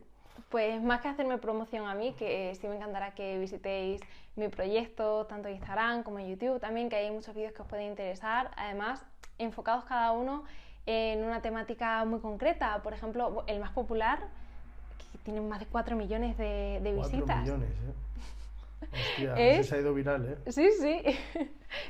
Pues más que hacerme promoción a mí, que sí me encantará que visitéis mi proyecto, tanto en Instagram como en YouTube también, que hay muchos vídeos que os pueden interesar, además enfocados cada uno en una temática muy concreta. Por ejemplo, el más popular, que tiene más de 4 millones de visitas. 4 millones, ¿eh? Hostia, ese se ha ido viral, ¿eh? Sí,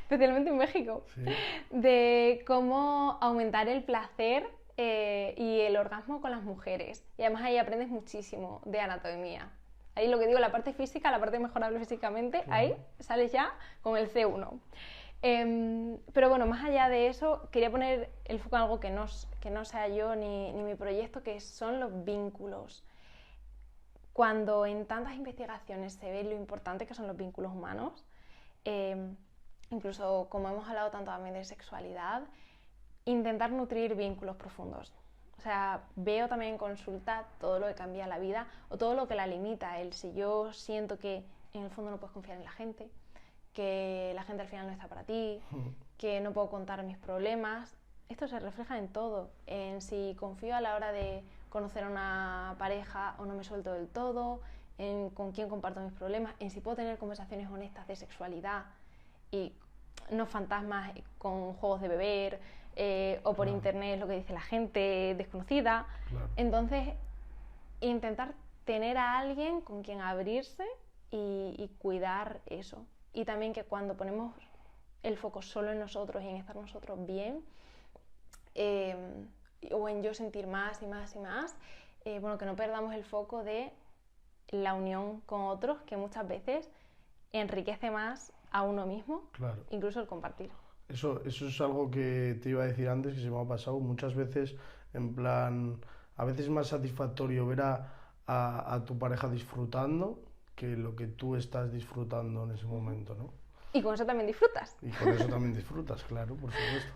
especialmente en México. Sí. De cómo aumentar el placer y el orgasmo con las mujeres. Y además ahí aprendes muchísimo de anatomía. Ahí lo que digo, la parte física, la parte mejorable físicamente, ahí sales ya con el C1. Pero bueno, más allá de eso, quería poner el foco en algo que no sea yo ni mi proyecto, que son los vínculos. Cuando en tantas investigaciones se ve lo importante que son los vínculos humanos, incluso como hemos hablado tanto también de sexualidad, intentar nutrir vínculos profundos. O sea, veo también en consulta todo lo que cambia la vida o todo lo que la limita. Si yo siento que en el fondo no puedes confiar en la gente, que la gente al final no está para ti, que no puedo contar mis problemas, esto se refleja en todo, en si confío a la hora de conocer a una pareja o no me suelto del todo, en con quién comparto mis problemas, en si puedo tener conversaciones honestas de sexualidad y no fantasmas con juegos de beber o por internet lo que dice la gente desconocida. Entonces, intentar tener a alguien con quien abrirse y cuidar eso. Y también que cuando ponemos el foco solo en nosotros y en estar nosotros bien, o en yo sentir más y más y más, bueno, que no perdamos el foco de la unión con otros, que muchas veces enriquece más a uno mismo, incluso el compartir. Eso es algo que te iba a decir antes, que se me ha pasado muchas veces, en plan, a veces es más satisfactorio ver a tu pareja disfrutando que lo que tú estás disfrutando en ese momento, ¿no? Y con eso también disfrutas. Y con eso también disfrutas, claro, por supuesto.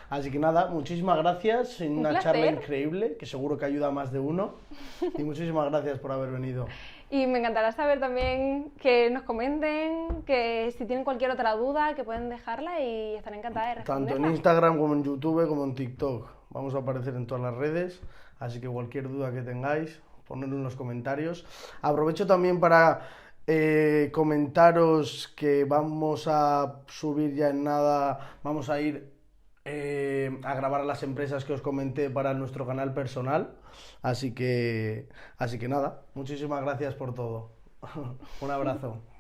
Así que nada, muchísimas gracias, una charla increíble, que seguro que ayuda a más de uno. Y muchísimas gracias por haber venido. Y me encantará saber también que nos comenten, que si tienen cualquier otra duda, que pueden dejarla y estaré encantada de responderla. Tanto en Instagram como en YouTube como en TikTok. Vamos a aparecer en todas las redes, así que cualquier duda que tengáis, ponedlo en los comentarios. Aprovecho también para comentaros que vamos a subir ya en nada, vamos a ir a grabar a las empresas que os comenté para nuestro canal personal, así que nada, muchísimas gracias por todo. Un abrazo.